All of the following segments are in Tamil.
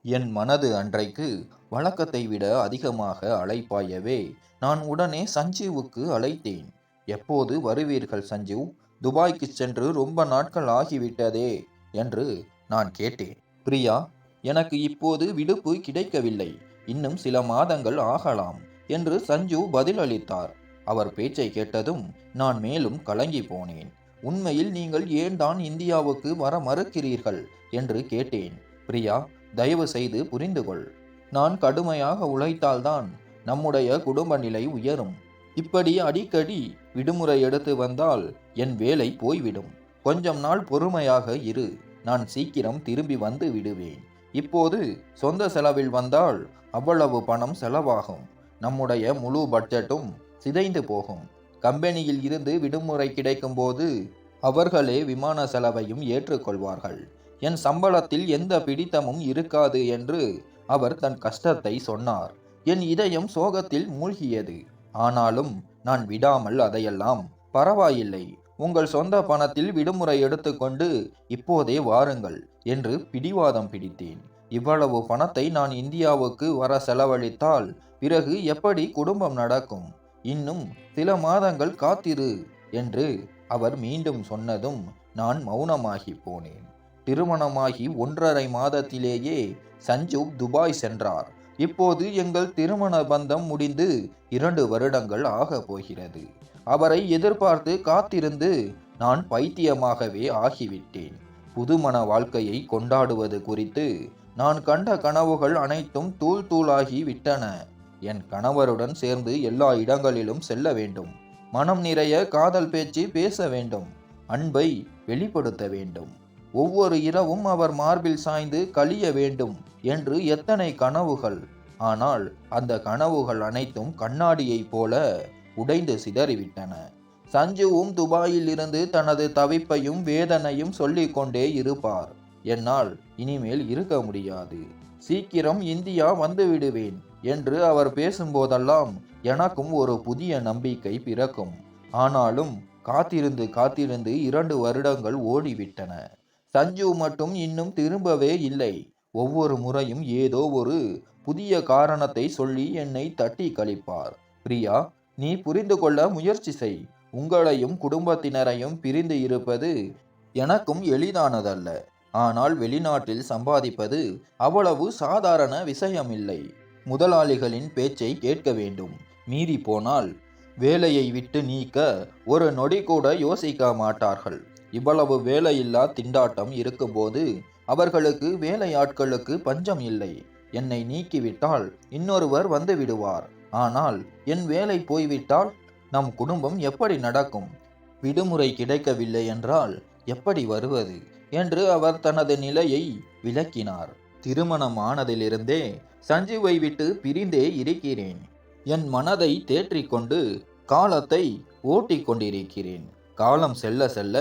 என் மனது அன்றைக்கு வழக்கத்தை விட அதிகமாக அலைப்பாயவே நான் உடனே சஞ்சீவுக்கு அழைத்தேன். எப்போது வருவீர்கள் சஞ்சீவ்? துபாய்க்கு சென்று ரொம்ப நாட்கள் ஆகிவிட்டதே என்று நான் கேட்டேன். பிரியா, எனக்கு இப்போது விடுப்பு கிடைக்கவில்லை. இன்னும் சில மாதங்கள் ஆகலாம் என்று சஞ்சீவ் பதிலளித்தார். அவர் பேச்சை கேட்டதும் நான் மேலும் கலங்கி போனேன். உண்மையில் நீங்கள் ஏன் தான் இந்தியாவுக்கு வர மறுக்கிறீர்கள் என்று கேட்டேன். பிரியா, தயவு செய்து புரிந்து கொள். நான் கடுமையாக உழைத்தால்தான் நம்முடைய குடும்ப நிலை உயரும். இப்படி அடிக்கடி விடுமுறை எடுத்து வந்தால் என் வேலை போய்விடும். கொஞ்சம் நாள் பொறுமையாக இரு. நான் சீக்கிரம் திரும்பி வந்து விடுவேன். இப்போது சொந்த செலவில் வந்தால் அவ்வளவு பணம் செலவாகும். நம்முடைய முழு பட்ஜெட்டும் சிதைந்து போகும். கம்பெனியில் இருந்து விடுமுறை கிடைக்கும் போது அவர்களே விமான செலவையும் ஏற்றுக்கொள்வார்கள். என் சம்பளத்தில் எந்த பிடித்தமும் இருக்காது என்று அவர் தன் கஷ்டத்தை சொன்னார். என் இதயம் சோகத்தில் மூழ்கியது. ஆனாலும் நான் விடாமல் அதையெல்லாம் பரவாயில்லை, உங்கள் சொந்த பணத்தில் விடுமுறை எடுத்துக்கொண்டு இப்போதே வாருங்கள் என்று பிடிவாதம் பிடித்தேன். இவ்வளவு பணத்தை நான் இந்தியாவுக்கு வர செலவழித்தால் பிறகு எப்படி குடும்பம் நடக்கும்? இன்னும் சில மாதங்கள் காத்திரு என்று அவர் மீண்டும் சொன்னதும் நான் மௌனமாகி போனேன். திருமணமாகி 1.5 மாதத்திலேயே சஞ்சீவ் துபாய் சென்றார். இப்போது எங்கள் திருமண பந்தம் முடிந்து 2 வருடங்கள் ஆக போகிறது. அவரை எதிர்பார்த்து காத்திருந்து நான் பைத்தியமாகவே ஆகிவிட்டேன். புதுமண வாழ்க்கையை கொண்டாடுவது குறித்து நான் கண்ட கனவுகள் அனைத்தும் தூள் தூளாகி விட்டன. என் கணவருடன் சேர்ந்து எல்லா இடங்களிலும் செல்ல வேண்டும். மனம் நிறைய காதல் பேச்சு பேச வேண்டும். அன்பை வெளிப்படுத்த வேண்டும். ஒவ்வொரு இரவும் அவர் மார்பில் சாய்ந்து கழிய வேண்டும் என்று எத்தனை கனவுகள்! ஆனால் அந்த கனவுகள் அனைத்தும் கண்ணாடியைப் போல உடைந்து சிதறிவிட்டன. சஞ்சுவும் துபாயில் இருந்து தனது தவிப்பையும் வேதனையும் சொல்லிக் கொண்டே இருப்பார். என்னால் இனிமேல் இருக்க முடியாது, சீக்கிரம் இந்தியா வந்து விடுவேன் என்று அவர் பேசும்போதெல்லாம் எனக்கும் ஒரு புதிய நம்பிக்கை பிறக்கும். ஆனாலும் காத்திருந்து காத்திருந்து 2 வருடங்கள் ஓடிவிட்டன. சஞ்சு மட்டும் இன்னும் திரும்பவே இல்லை. ஒவ்வொரு முறையும் ஏதோ ஒரு புதிய காரணத்தை சொல்லி என்னை தட்டி கழிப்பார். பிரியா, நீ புரிந்து கொள்ள முயற்சி செய். உங்களையும் குடும்பத்தினரையும் பிரிந்து இருப்பது எனக்கும் எளிதானதல்ல. ஆனால் வெளிநாட்டில் சம்பாதிப்பது அவ்வளவு சாதாரண விஷயமில்லை. முதலாளிகளின் பேச்சை கேட்க வேண்டும். மீறி போனால் வேலையை விட்டு நீக்க ஒரு நொடி கூட யோசிக்க மாட்டார்கள். இவ்வளவு வேலையில்லா திண்டாட்டம் இருக்கும்போது அவர்களுக்கு வேலையாட்களுக்கு பஞ்சம் இல்லை. என்னை நீக்கிவிட்டால் இன்னொருவர் வந்து விடுவார். ஆனால் என் வேலை போய்விட்டால் நம் குடும்பம் எப்படி நடக்கும்? விடுமுறை கிடைக்கவில்லை என்றால் எப்படி வருவது என்று அவர் தனது நிலையை விளக்கினார். திருமணம் ஆனதிலிருந்தே சஞ்சீவை விட்டு பிரிந்தே இருக்கிறேன். என் மனதை தேற்றிக்கொண்டு காலத்தை ஓட்டிக் கொண்டிருக்கிறேன். காலம் செல்ல செல்ல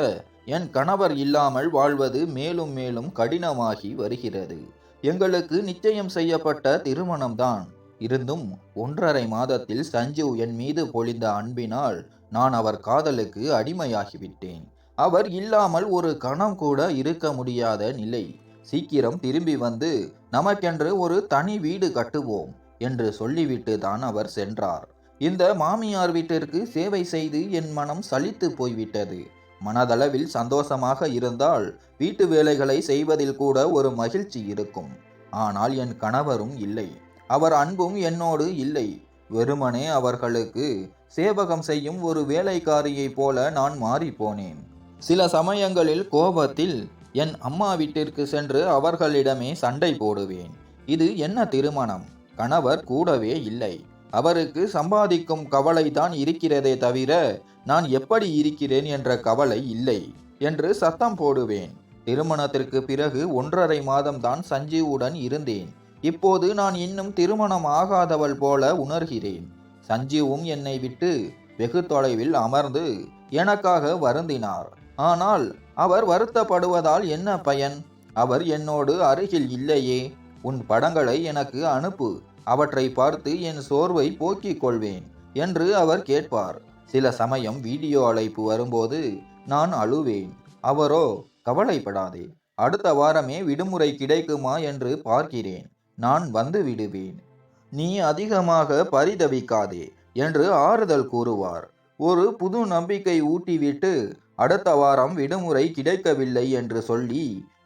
என் கணவர் இல்லாமல் வாழ்வது மேலும் மேலும் கடினமாகி வருகிறது. எங்களுக்கு நிச்சயம் செய்யப்பட்ட திருமணம்தான். இருந்தும் 1.5 மாதத்தில் சஞ்சீவ் என் மீது பொழிந்த அன்பினால் நான் அவர் காதலுக்கு அடிமையாகிவிட்டேன். அவர் இல்லாமல் ஒரு கணம் கூட இருக்க முடியாத நிலை. சீக்கிரம் திரும்பி வந்து நமக்கென்று ஒரு தனி வீடு கட்டுவோம் என்று சொல்லிவிட்டு தான் அவர் சென்றார். இந்த மாமியார் வீட்டிற்கு சேவை செய்து என் மனம் சலித்து போய்விட்டது. மனதளவில் சந்தோஷமாக இருந்தால் வீட்டு வேலைகளை செய்வதில் கூட ஒரு மகிழ்ச்சி இருக்கும். ஆனால் என் கணவரும் இல்லை. அவர் அன்பும் என்னோடு இல்லை. வெறுமனே அவர்களுக்கு சேவகம் செய்யும் ஒரு வேலைக்காரியைப் போல நான் மாறிப்போனேன். சில சமயங்களில் கோபத்தில் என் அம்மா வீட்டிற்கு சென்று அவர்களிடமே சண்டை போடுவேன். இது என்ன திருமணம்? கணவர் கூடவே இல்லை. அவருக்கு சம்பாதிக்கும் கவலைதான் இருக்கிறதே தவிர நான் எப்படி இருக்கிறேன் என்ற கவலை இல்லை என்று சத்தம் போடுவேன். திருமணத்திற்கு பிறகு 1.5 மாதம்தான் சஞ்சீவுடன் இருந்தேன். இப்போது நான் இன்னும் திருமணம் ஆகாதவள் போல உணர்கிறேன். சஞ்சீவும் என்னை விட்டு வெகு தொலைவில் அமர்ந்து எனக்காக வருந்தினார். ஆனால் அவர் வருத்தப்படுவதால் என்ன பயன்? அவர் என்னோடு அருகில் இல்லையே. உன் படங்களை எனக்கு அனுப்பு, அவற்றை பார்த்து என் சோர்வை போக்கிக் கொள்வேன் என்று அவர் கேட்பார். சில சமயம் வீடியோ அழைப்பு வரும்போது நான் அழுவேன். அவரோ, கவலைப்படாதே, அடுத்த வாரமே விடுமுறை கிடைக்குமா என்று பார்க்கிறேன். நான் வந்து விடுவேன். நீ அதிகமாக பரிதவிக்காதே என்று ஆறுதல் கூறுவார். ஒரு புது நம்பிக்கை ஊட்டிவிட்டு அடுத்த வாரம் விடுமுறை கிடைக்கவில்லை என்று சொல்லி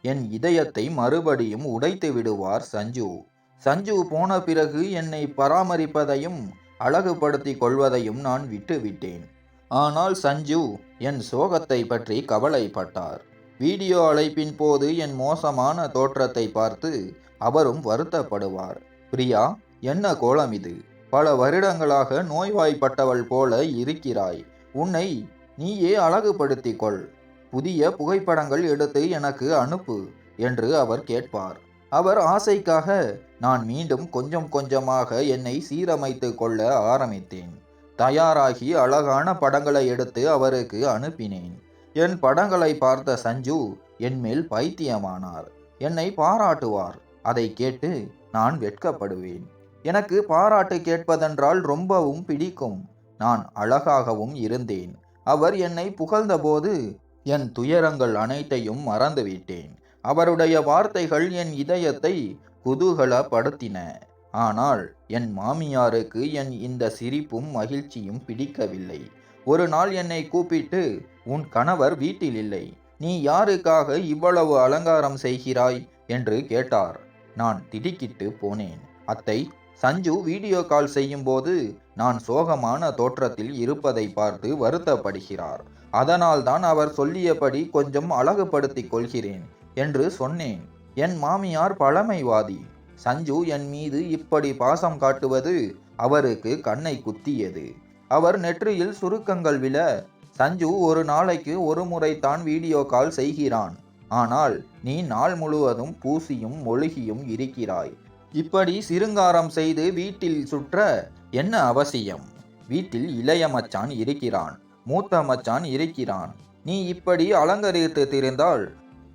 என் இதயத்தை மறுபடியும் உடைத்து விடுவார் சஞ்சு. சஞ்சு போன பிறகு என்னை பராமரிப்பதையும் அழகுபடுத்திக் கொள்வதையும் நான் விட்டுவிட்டேன். ஆனால் சஞ்சு என் சோகத்தை பற்றி கவலைப்பட்டார். வீடியோ அழைப்பின் போது என் மோசமான தோற்றத்தை பார்த்து அவரும் வருத்தப்படுவார். பிரியா, என்ன கோலம் இது? பல வருடங்களாக நோய்வாய்ப்பட்டவள் போல இருக்கிறாய். உன்னை நீயே அழகுபடுத்திக் கொள். புதிய புகைப்படங்கள் எடுத்து எனக்கு அனுப்பு என்று அவர் கேட்பார். அவர் ஆசைக்காக நான் மீண்டும் கொஞ்சம் கொஞ்சமாக என்னை சீரமைத்து கொள்ள ஆரம்பித்தேன். தயாராகி அழகான படங்களை எடுத்து அவருக்கு அனுப்பினேன். என் படங்களை பார்த்த சஞ்சு என் மேல் பைத்தியமானார். என்னை பாராட்டுவார். அதை கேட்டு நான் வெட்கப்படுவேன். எனக்கு பாராட்டு கேட்பதென்றால் ரொம்பவும் பிடிக்கும். நான் அழகாகவும் இருந்தேன். அவர் என்னை புகழ்ந்தபோது என் துயரங்கள் அனைத்தையும் மறந்துவிட்டேன். அவருடைய வார்த்தைகள் என் இதயத்தை குதூகலப்படுத்தின. ஆனால் என் மாமியாருக்கு என் இந்த சிரிப்பும் மகிழ்ச்சியும் பிடிக்கவில்லை. ஒரு நாள் என்னை கூப்பிட்டு, உன் கணவர் வீட்டில் இல்லை, நீ யாருக்காக இவ்வளவு அலங்காரம் செய்கிறாய் என்று கேட்டார். நான் திடுக்கிட்டு போனேன். அத்தை, சஞ்சு வீடியோ கால் செய்யும் போது நான் சோகமான தோற்றத்தில் இருப்பதை பார்த்து வருத்தப்படுகிறார். அதனால் தான் அவர் சொல்லியபடி கொஞ்சம் அழகுபடுத்திக் கொள்கிறேன் என்று சொன்னேன். என் மாமியார் பழமைவாதி. சஞ்சு என் மீது இப்படி பாசம் காட்டுவது அவருக்கு கண்ணை குத்தியது. அவர் நெற்றியில் சுருக்கங்கள் விழ, சஞ்சு ஒரு நாளைக்கு ஒரு முறைத்தான் வீடியோ கால் செய்கிறான். ஆனால் நீ நாள் முழுவதும் பூசியும் மொழுகியும் இருக்கிறாய். இப்படி சிருங்காரம் செய்து வீட்டில் சுற்ற என்ன அவசியம்? வீட்டில் இளைய மச்சான் இருக்கிறான், மூத்த மச்சான் இருக்கிறான். நீ இப்படி அலங்கரித்து திரிந்தால்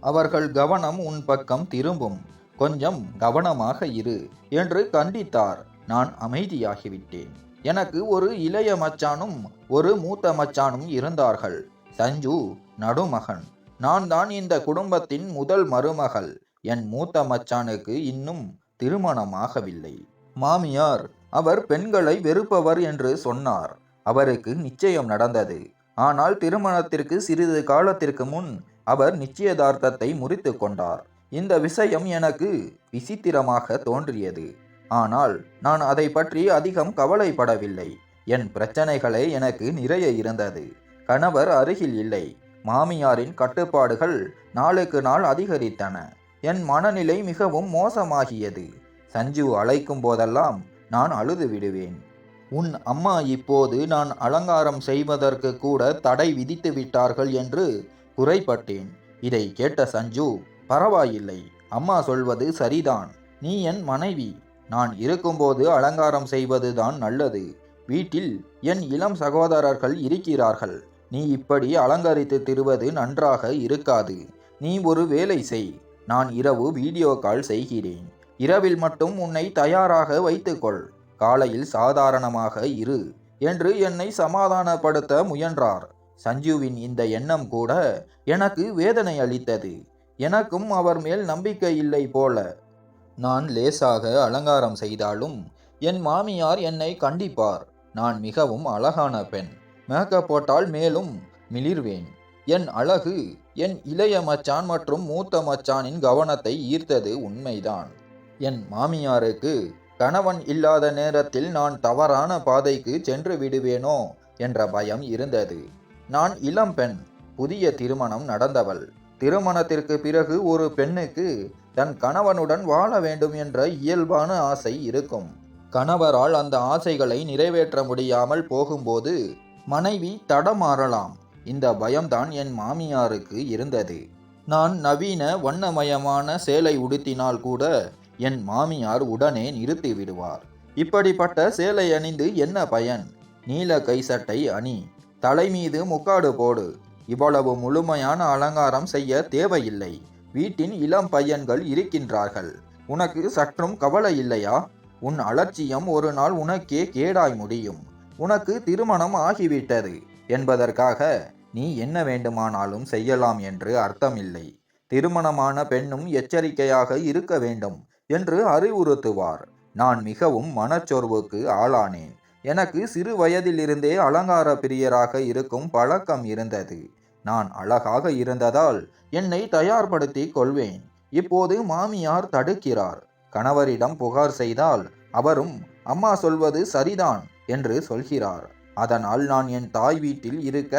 அவர்கள் கவனம் உன் பக்கம் திரும்பும். கொஞ்சம் கவனமாக இரு என்று கண்டித்தார். நான் அமைதியாகிவிட்டேன். எனக்கு ஒரு இளைய மச்சானும் ஒரு மூத்த மச்சானும் இருந்தார்கள். சஞ்சு நடுமகன். நான் தான் இந்த குடும்பத்தின் முதல் மருமகள். என் மூத்த மச்சானுக்கு இன்னும் திருமணமாகவில்லை. மாமியார் அவர் பெண்களை வெறுப்பவர் என்று சொன்னார். அவருக்கு நிச்சயம் நடந்தது. ஆனால் திருமணத்திற்கு சிறிது காலத்திற்கு முன் அவர் நிச்சயதார்த்தத்தை முறித்து கொண்டார். இந்த விஷயம் எனக்கு விசித்திரமாக தோன்றியது. ஆனால் நான் அதை பற்றி அதிகம் கவலைப்படவில்லை. என் பிரச்சனைகளே எனக்கு நிறைய இருந்தது. கணவர் அருகில் இல்லை. மாமியாரின் கட்டுப்பாடுகள் நாளுக்கு நாள் அதிகரித்தன. என் மனநிலை மிகவும் மோசமாகியது. சஞ்சு அழைக்கும் போதெல்லாம் நான் அழுது விடுவேன். உன் அம்மா இப்போது நான் அலங்காரம் செய்வதற்கு கூட தடை விதித்து விட்டார்கள் என்று குறைப்பட்டேன். இதை கேட்ட சஞ்சு, பரவாயில்லை, அம்மா சொல்வது சரிதான். நீ என் மனைவி. நான் இருக்கும்போது அலங்காரம் செய்வதுதான் நல்லது. வீட்டில் என் இளம் சகோதரர்கள் இருக்கிறார்கள். நீ இப்படி அலங்கரித்து திரிவது நன்றாக இருக்காது. நீ ஒரு வேலை செய். நான் இரவு வீடியோ கால் செய்கிறேன். இரவில் மட்டும் உன்னை தயாராக வைத்துக்கொள். காலையில் சாதாரணமாக இரு என்று என்னை சமாதானப்படுத்த முயன்றார். சஞ்சுவின் இந்த எண்ணம் கூட எனக்கு வேதனை அளித்தது. எனக்கும் அவர் மேல் நம்பிக்கை இல்லை போல. நான் லேசாக அலங்காரம் செய்தாலும் என் மாமியார் என்னை கண்டிப்பார். நான் மிகவும் அழகான பெண். மேக்கப் போட்டால் மேலும் மிளிர்வேன். என் அழகு என் இளைய மச்சான் மற்றும் மூத்த மச்சானின் கவனத்தை ஈர்த்தது உண்மைதான். என் மாமியாருக்கு கணவன் இல்லாத நேரத்தில் நான் தவறான பாதைக்கு சென்று விடுவேனோ என்ற பயம் இருந்தது. நான் இளம் பெண், புதிய திருமணம் நடந்தவள். திருமணத்திற்கு பிறகு ஒரு பெண்ணுக்கு தன் கணவனுடன் வாழ வேண்டும் என்ற இயல்பான ஆசை இருக்கும். கணவரால் அந்த ஆசைகளை நிறைவேற்ற முடியாமல் போகும்போது மனைவி தடமாறலாம். இந்த பயம்தான் என் மாமியாருக்கு இருந்தது. நான் நவீன வண்ணமயமான சேலை உடுத்தினால் கூட என் மாமியார் உடனே நிறுத்தி விடுவார். இப்படிப்பட்ட சேலை அணிந்து என்ன பயன்? நீல கை சட்டை அணி, தலை மீது முக்காடு போடு. இவ்வளவு முழுமையான அலங்காரம் செய்ய தேவையில்லை. வீட்டின் இளம் பையன்கள் இருக்கின்றார்கள். உனக்கு சற்றும் கவலை இல்லையா? உன் அலட்சியம் ஒரு நாள் உனக்கே கேடாய் முடியும். உனக்கு திருமணம் ஆகிவிட்டது என்பதற்காக நீ என்ன வேண்டுமானாலும் செய்யலாம் என்று அர்த்தமில்லை. திருமணமான பெண்ணும் எச்சரிக்கையாக இருக்க வேண்டும் என்று அறிவுறுத்துவார். நான் மிகவும் மனச்சோர்வுக்கு ஆளானேன். எனக்கு சிறு வயதிலிருந்தே அலங்கார பிரியராக இருக்கும் பழக்கம் இருந்தது. நான் அழகாக இருந்ததால் என்னை தயார்படுத்தி கொள்வேன். இப்போது மாமியார் தடுக்கிறார். கணவரிடம் புகார் செய்தால் அவரும் அம்மா சொல்வது சரிதான் என்று சொல்கிறார். அதனால் நான் என் தாய் வீட்டில் இருக்க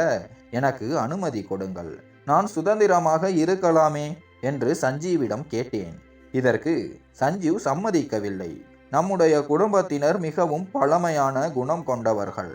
எனக்கு அனுமதி கொடுங்கள், நான் சுதந்திரமாக இருக்கலாமே என்று சஞ்சீவிடம் கேட்டேன். இதற்கு சஞ்சீவ் சம்மதிக்கவில்லை. நம்முடைய குடும்பத்தினர் மிகவும் பழமையான குணம் கொண்டவர்கள்.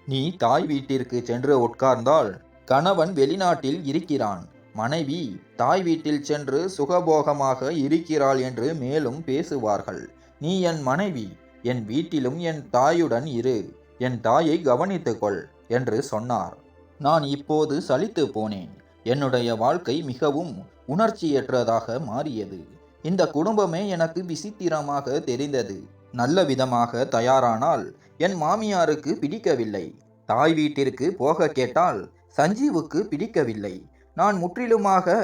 நீ தாய் வீட்டிற்கு சென்று உட்கார்ந்தால் கணவன் வெளிநாட்டில் இருக்கிறான், மனைவி தாய் வீட்டில் சென்று சுகபோகமாக இருக்கிறாள் என்று மேலும் பேசுவார்கள். நீ என் மனைவி, என் வீட்டிலும் என் தாயுடன் இரு, என் தாயை கவனித்துக்கொள் என்று சொன்னார். நான் இப்போது சலித்து போனேன். என்னுடைய வாழ்க்கை மிகவும் உணர்ச்சியற்றதாக மாறியது. இந்த குடும்பமே எனக்கு விசித்திரமாக தெரிந்தது. நல்ல விதமாக தயாரானால் என் மாமியாருக்கு பிடிக்கவில்லை. தாய் வீட்டிற்கு போக கேட்டால் சஞ்சீவுக்கு பிடிக்கவில்லை. நான் முற்றிலுமாக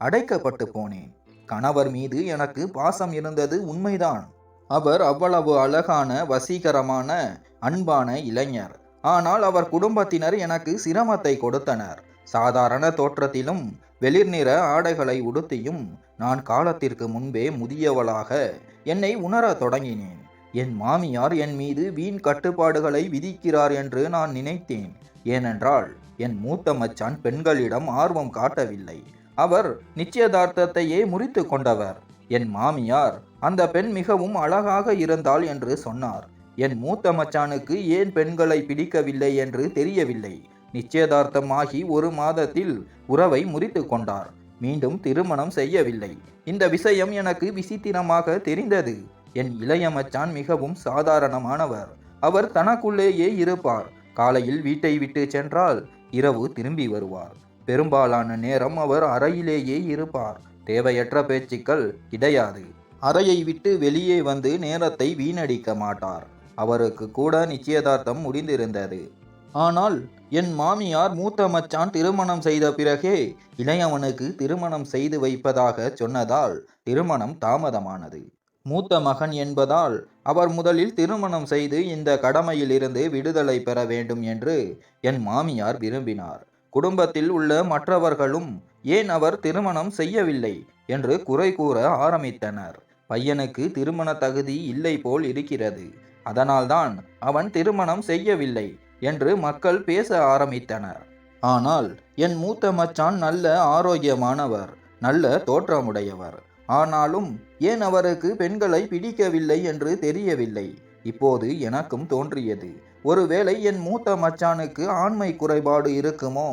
அடைக்கப்பட்டு போனேன். கணவர் மீது எனக்கு பாசம் இருந்தது உண்மைதான். அவர் அவ்வளவு அழகான, வசீகரமான, அன்பான இளைஞர். ஆனால் அவர் குடும்பத்தினர் எனக்கு சிரமத்தை கொடுத்தனர். சாதாரண தோற்றத்திலும் வெளிர்நிற ஆடைகளை உடுத்தியும் நான் காலத்திற்கு முன்பே முதியவளாக என்னை உணரத் தொடங்கினேன். என் மாமியார் என் மீது வீண் கட்டுப்பாடுகளை விதிக்கிறார் என்று நான் நினைத்தேன். ஏனென்றால் என் மூத்த மச்சான் பெண்களிடம் ஆர்வம் காட்டவில்லை. அவர் நிச்சயதார்த்தத்தையே முறித்து கொண்டவர். என் மாமியார் அந்த பெண் மிகவும் அழகாக இருந்தாள் என்று சொன்னார். என் மூத்த மச்சானுக்கு ஏன் பெண்களை பிடிக்கவில்லை என்று தெரியவில்லை. நிச்சயதார்த்தமாகி 1 மாதத்தில் உறவை முறித்து கொண்டார். மீண்டும் திருமணம் செய்யவில்லை. இந்த விஷயம் எனக்கு விசித்திரமாக தெரிந்தது. என் இளைய மச்சான் மிகவும் சாதாரணமானவர். அவர் தனக்குள்ளேயே இருப்பார். காலையில் வீட்டை விட்டு சென்றால் இரவு திரும்பி வருவார். பெரும்பாலான நேரம் அவர் அறையிலேயே இருப்பார். தேவையற்ற பேச்சுக்கள் கிடையாது. அறையை விட்டு வெளியே வந்து நேரத்தை வீணடிக்க மாட்டார். அவருக்கு கூட நிச்சயதார்த்தம் முடிந்திருந்தது. ஆனால் என் மாமியார் மூத்த மச்சான் திருமணம் செய்த பிறகே இளையவனுக்கு திருமணம் செய்து வைப்பதாக சொன்னதால் திருமணம் தாமதமானது. மூத்த மகன் என்பதால் அவர் முதலில் திருமணம் செய்து இந்த கடமையிலிருந்து விடுதலை பெற வேண்டும் என்று என் மாமியார் விரும்பினார். குடும்பத்தில் உள்ள மற்றவர்களும் ஏன் அவர் திருமணம் செய்யவில்லை என்று குறை கூற ஆரம்பித்தனர். பையனுக்கு திருமண தகுதி இல்லை போல் இருக்கிறது, அதனால்தான் அவன் திருமணம் செய்யவில்லை என்று மக்கள் பேச ஆரம்பித்தனர். ஆனால் என் மூத்த மச்சான் நல்ல ஆரோக்கியமானவர், நல்ல தோற்றமுடையவர். ஆனாலும் ஏன் அவருக்கு பெண்களை பிடிக்கவில்லை என்று தெரியவில்லை. இப்போது எனக்கும் தோன்றியது, ஒருவேளை என் மூத்த மச்சானுக்கு ஆண்மை குறைபாடு இருக்குமோ?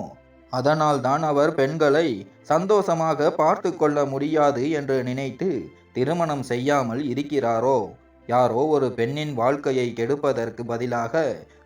அதனால்தான் அவர் பெண்களை சந்தோஷமாக பார்த்து கொள்ள முடியாது என்று நினைத்து திருமணம் செய்யாமல் இருக்கிறாரோ? யாரோ ஒரு பெண்ணின் வாழ்க்கையை கெடுப்பதற்கு பதிலாக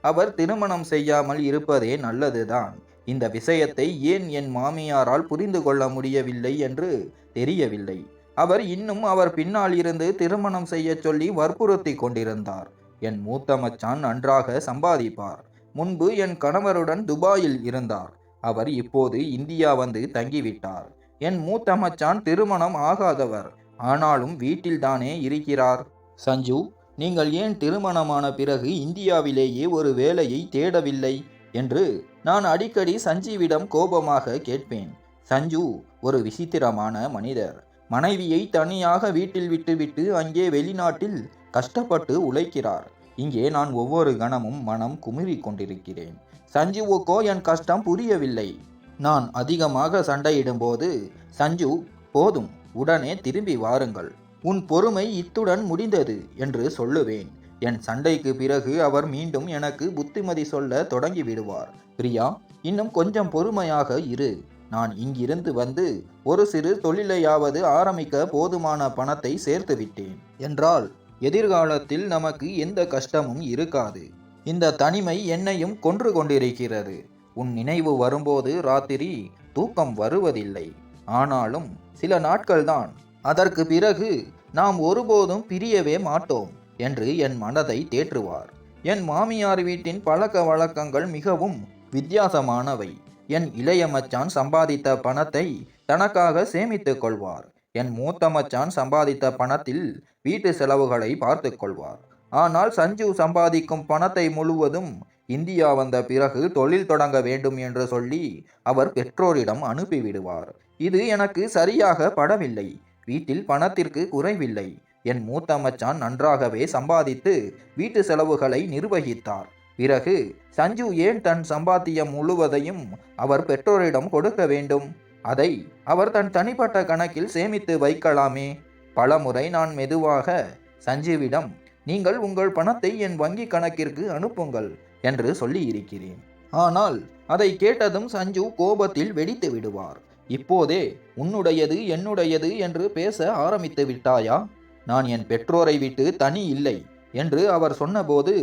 அவர் திருமணம் செய்யாமல் இருப்பதே நல்லதுதான். இந்த விஷயத்தை ஏன் என் மாமியாரால் புரிந்து கொள்ள முடியவில்லை என்று தெரியவில்லை. அவர் இன்னும் அவர் பின்னால் இருந்து திருமணம் செய்ய சொல்லி வற்புறுத்தி கொண்டிருந்தார். என் மூத்த மச்சான் நன்றாக சம்பாதிப்பார். முன்பு என் கணவருடன் துபாயில் இருந்தார். அவர் இப்போது இந்தியா வந்து தங்கிவிட்டார். என் மூத்த மச்சான் திருமணம் ஆகாதவர், ஆனாலும் வீட்டில்தானே இருக்கிறார். சஞ்சு, நீங்கள் ஏன் திருமணமான பிறகு இந்தியாவிலேயே ஒரு வேலையை தேடவில்லை என்று நான் அடிக்கடி சஞ்சீவிடம் கோபமாக கேட்பேன். சஞ்சு ஒரு விசித்திரமான மனிதர். மனைவியை தனியாக வீட்டில் விட்டுவிட்டு அங்கே வெளிநாட்டில் கஷ்டப்பட்டு உழைக்கிறார். இங்கே நான் ஒவ்வொரு கணமும் மனம் குமுறி கொண்டிருக்கிறேன். சஞ்சுவுக்கோ என் கஷ்டம் புரியவில்லை. நான் அதிகமாக சண்டையிடும்போது சஞ்சு, போதும், உடனே திரும்பி வாருங்கள், உன் பொறுமை இத்துடன் முடிந்தது என்று சொல்லுவேன். என் சண்டைக்கு பிறகு அவர் மீண்டும் எனக்கு புத்திமதி சொல்ல தொடங்கி விடுவார். பிரியா, இன்னும் கொஞ்சம் பொறுமையாக இரு. நான் இங்கிருந்து வந்து ஒரு சிறு தொழிலையாவது ஆரம்பிக்க போதுமான பணத்தை சேர்த்து விட்டேன் என்றால் எதிர்காலத்தில் நமக்கு எந்த கஷ்டமும் இருக்காது. இந்த தனிமை என்னையும் கொன்று கொண்டிருக்கிறது. உன் நினைவு வரும்போது ராத்திரி தூக்கம் வருவதில்லை. ஆனாலும் சில நாட்கள்தான், அதற்கு பிறகு நாம் ஒருபோதும் பிரியவே மாட்டோம் என்று என் மனதை தேற்றுவார். என் மாமியார் வீட்டின் பழக்க வழக்கங்கள் மிகவும் வித்தியாசமானவை. என் இளைய மச்சான் சம்பாதித்த பணத்தை தனக்காக சேமித்துக் கொள்வார். என் மூத்த மச்சான் சம்பாதித்த பணத்தில் வீட்டு செலவுகளை பார்த்து கொள்வார். ஆனால் சஞ்சு சம்பாதிக்கும் பணத்தை முழுவதும் இந்தியா வந்த பிறகு தொழில் தொடங்க வேண்டும் என்று சொல்லி அவர் பெற்றோரிடம் அனுப்பிவிடுவார். இது எனக்கு சரியாக படவில்லை. வீட்டில் பணத்திற்கு குறைவில்லை. என் மூத்த மச்சான் நன்றாகவே சம்பாதித்து வீட்டு செலவுகளை நிர்வகித்தார். பிறகு சஞ்சு ஏன் தன் சம்பாத்தியம் முழுவதையும் அவர் பெற்றோரிடம் கொடுக்க வேண்டும்? அதை அவர் தன் தனிப்பட்ட கணக்கில் சேமித்து வைக்கலாமே. பலமுறை நான் மெதுவாக சஞ்சுவிடம், நீங்கள் உங்கள் பணத்தை என் வங்கி கணக்கிற்கு அனுப்புங்கள் என்று சொல்லியிருக்கிறேன். ஆனால் அதை கேட்டதும் சஞ்சு கோபத்தில் வெடித்து விடுவார். இப்போதே உன்னுடையது என்னுடையது என்று பேச ஆரம்பித்து விட்டாயா? நான் என் பெற்றோரை விட்டு தனி இல்லை என்று அவர் சொன்னபோது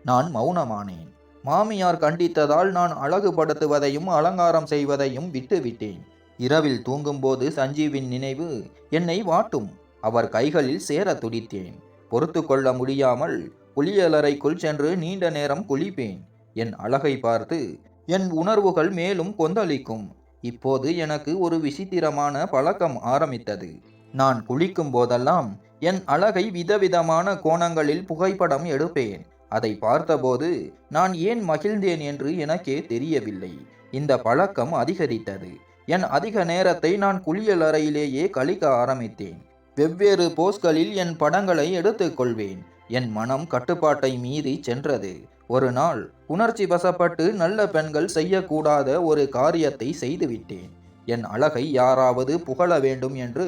நான் மௌனமானேன். மாமியார் கண்டித்ததால் நான் அழகுபடுத்துவதையும் அலங்காரம் செய்வதையும் விட்டுவிட்டேன். இரவில் தூங்கும்போது சஞ்சீவின் நினைவு என்னை வாட்டும். அவர் கைகளில் சேர துடித்தேன். பொறுத்து கொள்ள முடியாமல் குளியலறைக்குள் சென்று நீண்ட நேரம் குளிப்பேன். என் அழகை பார்த்து என் உணர்வுகள் மேலும் கொந்தளிக்கும். இப்போது எனக்கு ஒரு விசித்திரமான பழக்கம் ஆரம்பித்தது. நான் குளிக்கும் போதெல்லாம் என் அழகை விதவிதமான கோணங்களில் புகைப்படம் எடுப்பேன். அதை பார்த்தபோது நான் ஏன் மகிழ்ந்தேன் என்று எனக்கே தெரியவில்லை. இந்த பழக்கம் அதிகரித்தது. என் அதிக நேரத்தை நான் குளியல் அறையிலேயே கழிக்க ஆரம்பித்தேன். வெவ்வேறு போஸ்களில் என் படங்களை எடுத்துக்கொள்வேன். என் மனம் கட்டுப்பாட்டை மீறி சென்றது. ஒரு நாள் உணர்ச்சி வசப்பட்டு நல்ல பெண்கள் செய்யக்கூடாத ஒரு காரியத்தை செய்துவிட்டேன். என் அழகை யாராவது புகழ வேண்டும் என்று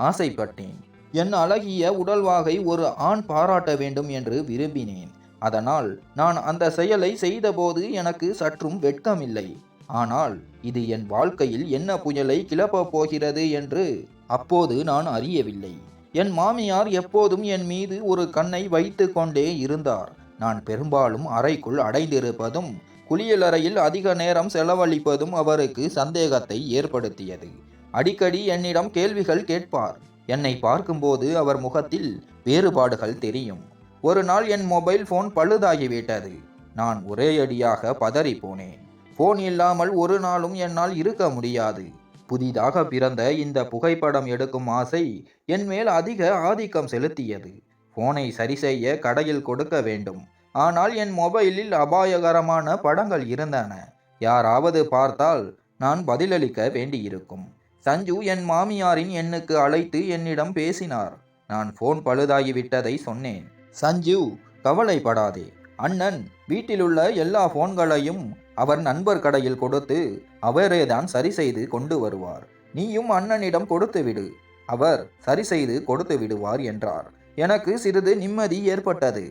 ஆசைப்பட்டேன். என் அழகிய உடல்வாகை ஒரு ஆண் பாராட்ட வேண்டும் என்று விரும்பினேன். அதனால் நான் அந்த செயலை செய்தபோது எனக்கு சற்றும் வெட்கமில்லை. ஆனால் இது என் வாழ்க்கையில் என்ன புயலை கிளப்பப் போகிறது என்று அப்போது நான் அறியவில்லை. என் மாமியார் எப்போதும் என் மீது ஒரு கண்ணை வைத்து கொண்டே இருந்தார். நான் பெரும்பாலும் அறைக்குள் அடைந்திருப்பதும் குளியலறையில் அதிக நேரம் செலவழிப்பதும் அவருக்கு சந்தேகத்தை ஏற்படுத்தியது. அடிக்கடி என்னிடம் கேள்விகள் கேட்பார். என்னை பார்க்கும்போது அவர் முகத்தில் வேறுபாடுகள் தெரியும். ஒரு நாள் என் மொபைல் போன் பழுதாகிவிட்டது. நான் ஒரேயடியாக பதறி போனேன். போன் இல்லாமல் ஒரு நாளும் என்னால் இருக்க முடியாது. புதிதாக பிறந்த இந்த புகைப்படம் எடுக்கும் ஆசை என் மேல் அதிக ஆதிக்கம் செலுத்தியது. போனை சரி செய்ய கடையில் கொடுக்க வேண்டும். ஆனால் என் மொபைலில் அபாயகரமான படங்கள் இருந்தன. யாராவது பார்த்தால் நான் பதிலளிக்க வேண்டியிருக்கும். சஞ்சு என் மாமியாரின் எண்ணுக்கு அழைத்து என்னிடம் பேசினார். நான் போன் பழுதாகிவிட்டதை சொன்னேன். சஞ்சு, கவலைப்படாதே. அண்ணன் வீட்டிலுள்ள எல்லா போன்களையும் அவர் நண்பர் கடையில் கொடுத்து அவரேதான் சரி செய்து கொண்டு வருவார். நீயும் அண்ணனிடம் கொடுத்து விடு, அவர் சரி செய்து கொடுத்து விடுவார் என்றார். எனக்கு சிறிது நிம்மதி ஏற்பட்டது.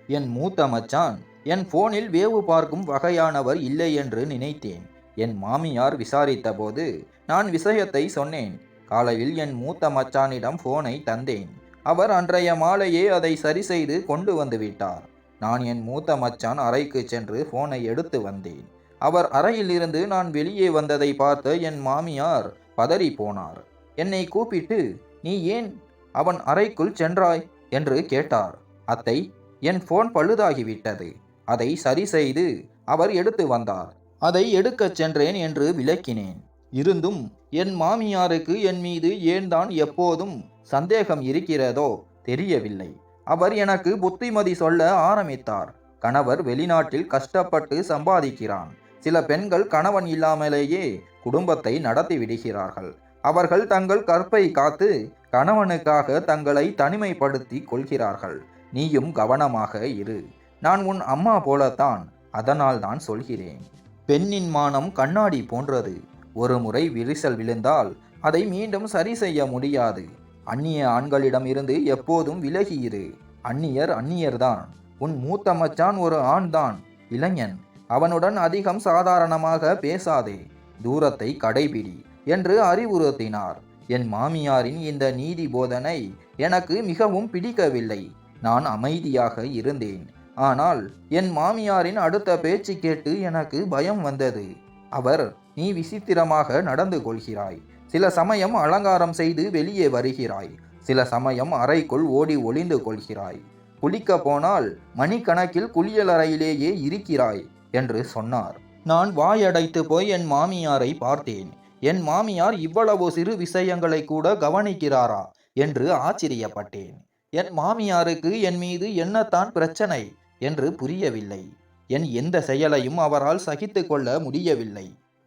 என் மூத்த மச்சான் என் போனில் வேவு பார்க்கும் வகையானவர் இல்லை என்று நினைத்தேன். என் மாமியார் விசாரித்த போது நான் விஷயத்தை சொன்னேன். காலையில் என் மூத்த மச்சானிடம் போனை தந்தேன். அவர் அன்றைய மாலையே அதை சரி செய்து கொண்டு வந்து விட்டார். நான் என் மூத்த மச்சான் அறைக்கு சென்று போனை எடுத்து வந்தேன். அவர் அறையில் இருந்து நான் வெளியே வந்ததை பார்த்த என் மாமியார் பதறி போனார். என்னை கூப்பிட்டு, நீ ஏன் அவன் அறைக்குள் சென்றாய் என்று கேட்டார். அத்தை, என் போன் பழுதாகிவிட்டது. அதை சரி செய்து அவர் எடுத்து வந்தார். அதை எடுக்கச் சென்றேன் என்று விளக்கினேன். இருந்தும் என் மாமியாருக்கு என் மீது ஏன்தான் எப்போதும் சந்தேகம் இருக்கிறதோ தெரியவில்லை. அவர் எனக்கு புத்திமதி சொல்ல ஆரம்பித்தார். கணவர் வெளிநாட்டில் கஷ்டப்பட்டு சம்பாதிக்கிறான். சில பெண்கள் கணவன் இல்லாமலேயே குடும்பத்தை நடத்தி விடுகிறார்கள். அவர்கள் தங்கள் கற்பை காத்து கணவனுக்காக தங்களை தனிமைப்படுத்தி கொள்கிறார்கள். நீயும் கவனமாக இரு. நான் உன் அம்மா போலத்தான். அதனால் தான் சொல்கிறேன். பெண்ணின் மானம் கண்ணாடி போன்றது. ஒரு முறை விரிசல் விழுந்தால் அதை மீண்டும் சரி செய்ய முடியாது. அந்நிய ஆண்களிடம் இருந்து எப்போதும் விலகியிரு. அந்நியர் அந்நியர்தான். உன் மூத்த மச்சான் ஒரு ஆண்தான், இளைஞன். அவனுடன் அதிகம் சாதாரணமாக பேசாதே. தூரத்தை கடைபிடி என்று அறிவுறுத்தினார். என் மாமியாரின் இந்த நீதி போதனை எனக்கு மிகவும் பிடிக்கவில்லை. நான் அமைதியாக இருந்தேன். ஆனால் என் மாமியாரின் அடுத்த பேச்சு கேட்டு எனக்கு பயம் வந்தது. அவர், நீ விசித்திரமாக நடந்து கொள்கிறாய். சில சமயம் அலங்காரம் செய்து வெளியே வருகிறாய். சில சமயம் அறைக்குள் ஓடி ஒளிந்து கொள்கிறாய். குளிக்க போனால் மணிக்கணக்கில் குளியலறையிலேயே இருக்கிறாய் என்று சொன்னார். நான் வாயடைத்து போய் என் மாமியாரை பார்த்தேன். என் மாமியார் இவ்வளவு சிறு விஷயங்களை கூட கவனிக்கிறாரா என்று ஆச்சரியப்பட்டேன். என் மாமியாருக்கு என் மீது என்னத்தான் பிரச்சனை என்று புரியவில்லை. என் எந்த செயலையும் அவரால் சகித்து கொள்ள முடியவில்லை.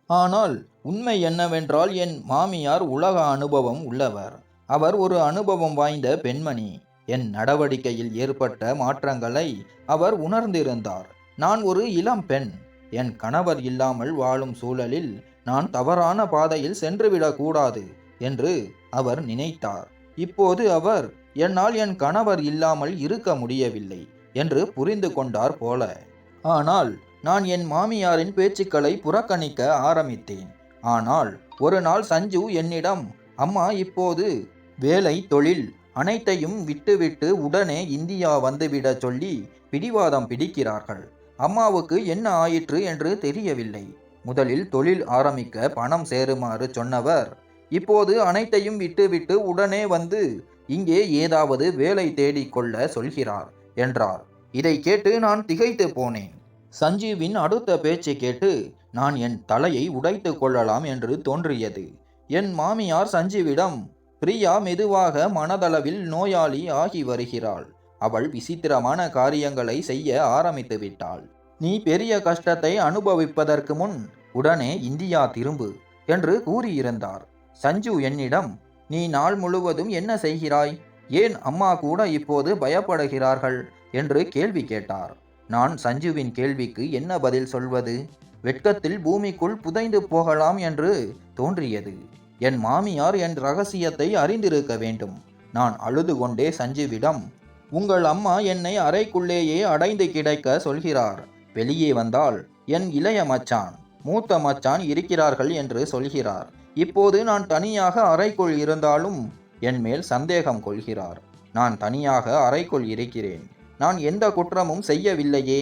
ஆனால் உண்மை என்னவென்றால் என் மாமியார் உலக அனுபவம் உள்ளவர். அவர் ஒரு அனுபவம் வாய்ந்த பெண்மணி. என் நடவடிக்கையில் ஏற்பட்ட மாற்றங்களை அவர் உணர்ந்திருந்தார். நான் ஒரு இளம் பெண். என் கணவர் இல்லாமல் வாழும் சூழலில் நான் தவறான பாதையில் சென்றுவிடக்கூடாது என்று அவர் நினைத்தார். இப்போது அவர் என்னால் என் கணவர் இல்லாமல் இருக்க முடியவில்லை என்று புரிந்து கொண்டார் போல. ஆனால் நான் என் மாமியாரின் பேச்சுக்களை புறக்கணிக்க ஆரம்பித்தேன். ஆனால் ஒரு நாள் சஞ்சு என்னிடம், அம்மா இப்போது வேலை, தொழில் அனைத்தையும் விட்டுவிட்டு உடனே இந்தியா வந்துவிட சொல்லி பிடிவாதம் பிடிக்கிறார்கள். அம்மாவுக்கு என்ன ஆயிற்று என்று தெரியவில்லை. முதலில் தொழில் ஆரம்பிக்க பணம் சேருமாறு சொன்னவர் இப்போது அனைத்தையும் விட்டுவிட்டு உடனே வந்து இங்கே ஏதாவது வேலை தேடிக்கொள்ள சொல்கிறார் என்றார். இதை கேட்டு நான் திகைத்து போனேன். சஞ்சீவின் அடுத்த பேச்சை கேட்டு நான் என் தலையை உடைத்து கொள்ளலாம் என்று தோன்றியது. என் மாமியார் சஞ்சீவிடம், பிரியா மெதுவாக மனதளவில் நோயாளி ஆகி வருகிறாள். அவள் விசித்திரமான காரியங்களை செய்ய ஆரம்பித்து விட்டாள். நீ பெரிய கஷ்டத்தை அனுபவிப்பதற்கு முன் உடனே இந்தியா திரும்பு என்று கூறியிருந்தார். சஞ்சு என்னிடம், நீ நாள் முழுவதும் என்ன செய்கிறாய்? ஏன் அம்மா கூட இப்போது பயப்படுகிறார்கள் என்று கேள்வி கேட்டார். நான் சஞ்சுவின் கேள்விக்கு என்ன பதில் சொல்வது? வெட்கத்தில் பூமிக்குள் புதைந்து போகலாம் என்று தோன்றியது. என் மாமியார் என் ரகசியத்தை அறிந்திருக்க வேண்டும். நான் அழுது கொண்டே சஞ்சுவிடம், உங்கள் அம்மா என்னை அறைக்குள்ளேயே அடைந்து கிடக்க சொல்கிறார். வெளியே வந்தால் என் இளைய மச்சான், மூத்த மச்சான் இருக்கிறார்கள் என்று சொல்கிறார். இப்போது நான் தனியாக அறைக்குள் இருந்தாலும் என் மேல் சந்தேகம் கொள்கிறார். நான் தனியாக அறைக்குள் இருக்கிறேன். நான் எந்த குற்றமும் செய்யவில்லையே.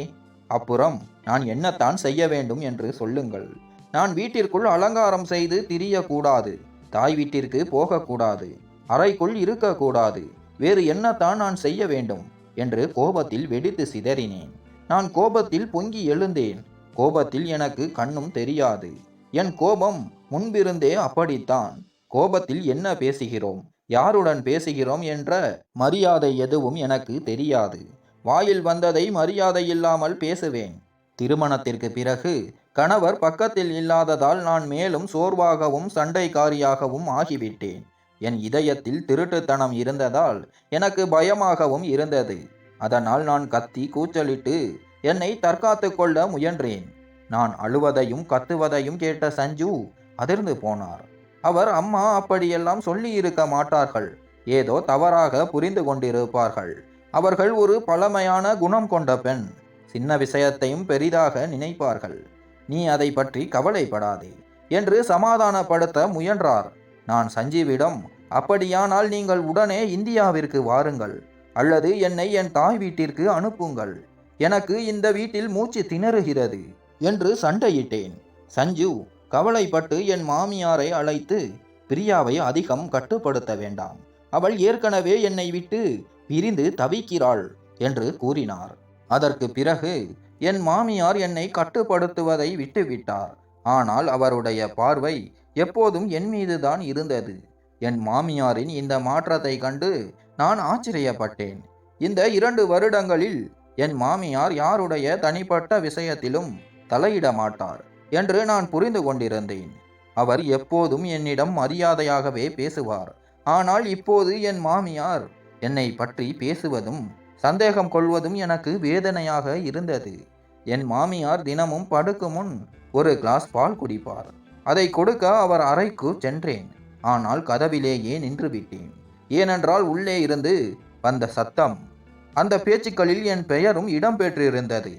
அப்புறம் நான் என்னத்தான் செய்ய வேண்டும் என்று சொல்லுங்கள். நான் வீட்டிற்குள் அலங்காரம் செய்து திரியக்கூடாது. தாய் வீட்டிற்கு போகக்கூடாது. அறைக்குள் இருக்கக்கூடாது. வேறு என்னத்தான் நான் செய்ய வேண்டும் என்று கோபத்தில் வெடித்து சிதறினேன். நான் கோபத்தில் பொங்கி எழுந்தேன். கோபத்தில் எனக்கு கண்ணும் தெரியாது. என் கோபம் முன்பிருந்தே அப்படித்தான். கோபத்தில் என்ன பேசுகிறோம், யாருடன் பேசுகிறோம் என்ற மரியாதை எதுவும் எனக்கு தெரியாது. வாயில் வந்ததை மரியாதை இல்லாமல் பேசுவேன். திருமணத்திற்கு பிறகு கணவர் பக்கத்தில் இல்லாததால் நான் மேலும் சோர்வாகவும் சண்டைக்காரியாகவும் ஆகிவிட்டேன். என் இதயத்தில் திருட்டுத்தனம் இருந்ததால் எனக்கு பயமாகவும் இருந்தது. அதனால் நான் கத்தி கூச்சலிட்டு என்னை தற்காத்து கொள்ள முயன்றேன். நான் அழுவதையும் கத்துவதையும் கேட்ட சஞ்சு அதிர்ந்து போனார். அவர், அம்மா அப்படியெல்லாம் சொல்லி இருக்க மாட்டார்கள். ஏதோ தவறாக புரிந்து கொண்டிருப்பார்கள். அவர்கள் ஒரு பழமையான குணம் கொண்ட பெண். சின்ன விஷயத்தையும் பெரிதாக நினைப்பார்கள். நீ அதை பற்றி கவலைப்படாதே என்று சமாதானப்படுத்த முயன்றார். நான் சஞ்சீவிடம், அப்படியானால் நீங்கள் உடனே இந்தியாவிற்கு வாருங்கள், அல்லது என்னை என் தாய் வீட்டிற்கு அனுப்புங்கள். எனக்கு இந்த வீட்டில் மூச்சு திணறுகிறது என்று சண்டையிட்டேன். சஞ்சு கவலைப்பட்டு என் மாமியாரை அழைத்து, பிரியாவை அதிகம் கட்டுப்படுத்த வேண்டாம். அவள் ஏற்கனவே என்னை விட்டு பிரிந்து தவிக்கிறாள் என்று கூறினார். அதற்கு பிறகு என் மாமியார் என்னை கட்டுப்படுத்துவதை விட்டுவிட்டார். ஆனால் அவருடைய பார்வை எப்போதும் என் மீதுதான் இருந்தது. என் மாமியாரின் இந்த மாற்றத்தை கண்டு நான் ஆச்சரியப்பட்டேன். இந்த 2 வருடங்களில் என் மாமியார் யாருடைய தனிப்பட்ட விஷயத்திலும் தலையிட மாட்டார் என்று நான் புரிந்து கொண்டிருந்தேன். அவர் எப்போதும் என்னிடம் மரியாதையாகவே பேசுவார். ஆனால் இப்போது என் மாமியார் என்னை பற்றி பேசுவதும் சந்தேகம் கொள்வதும் எனக்கு வேதனையாக இருந்தது. என் மாமியார் தினமும் படுக்கும் முன் ஒரு கிளாஸ் பால் குடிப்பார். அதை கொடுக்க அவர் அறைக்கு சென்றேன். ஆனால் கதவிலேயே நின்றுவிட்டேன். ஏனென்றால் உள்ளே இருந்து வந்த சத்தம், அந்த பேச்சுக்களில் என் பெயரும் இடம்பெற்றிருந்தது.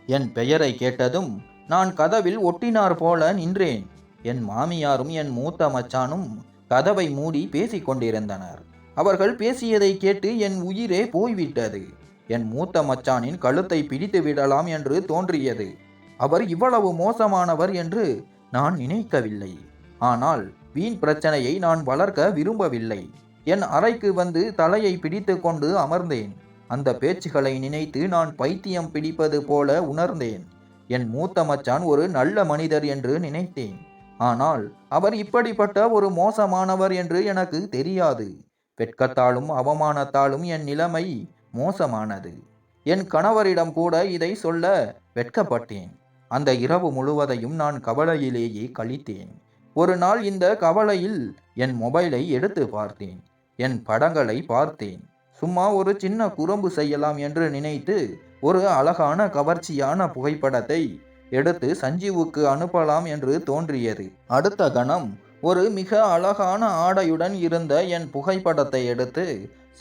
என் பெயரை கேட்டதும் நான் கதவில் ஒட்டினார் போல நின்றேன். என் மாமியாரும் என் மூத்த மச்சானும் கதவை மூடி பேசிக் கொண்டிருந்தனர். அவர்கள் பேசியதை கேட்டு என் உயிரே போய்விட்டது. என் மூத்த மச்சானின் கழுத்தை பிடித்து விடலாம் என்று தோன்றியது. அவர் இவ்வளவு மோசமானவர் என்று நான் நினைக்கவில்லை. ஆனால் வீண் பிரச்சனையை நான் வளர்க்க விரும்பவில்லை. என் அறைக்கு வந்து தலையை பிடித்து கொண்டு அமர்ந்தேன். அந்த பேச்சுகளை நினைத்து நான் பைத்தியம் பிடிப்பது போல உணர்ந்தேன். என் மூத்த மச்சான் ஒரு நல்ல மனிதர் என்று நினைத்தேன். ஆனால் அவர் இப்படிப்பட்ட ஒரு மோசமானவர் என்று எனக்கு தெரியாது. வெட்கத்தாலும் அவமானத்தாலும் என் நிலைமை மோசமானது. என் கணவரிடம் கூட இதை சொல்ல வெட்கப்பட்டேன். அந்த இரவு முழுவதையும் நான் கவலையிலேயே கழித்தேன். ஒரு நாள் இந்த கவலையில் என் மொபைலை எடுத்து பார்த்தேன். என் படங்களை பார்த்தேன். சும்மா ஒரு சின்ன குறும்பு செய்யலாம் என்று நினைத்து ஒரு அழகான கவர்ச்சியான புகைப்படத்தை எடுத்து சஞ்சீவுக்கு அனுப்பலாம் என்று தோன்றியது. அடுத்த கணம் ஒரு மிக அழகான ஆடையுடன் இருந்த என் புகைப்படத்தை எடுத்து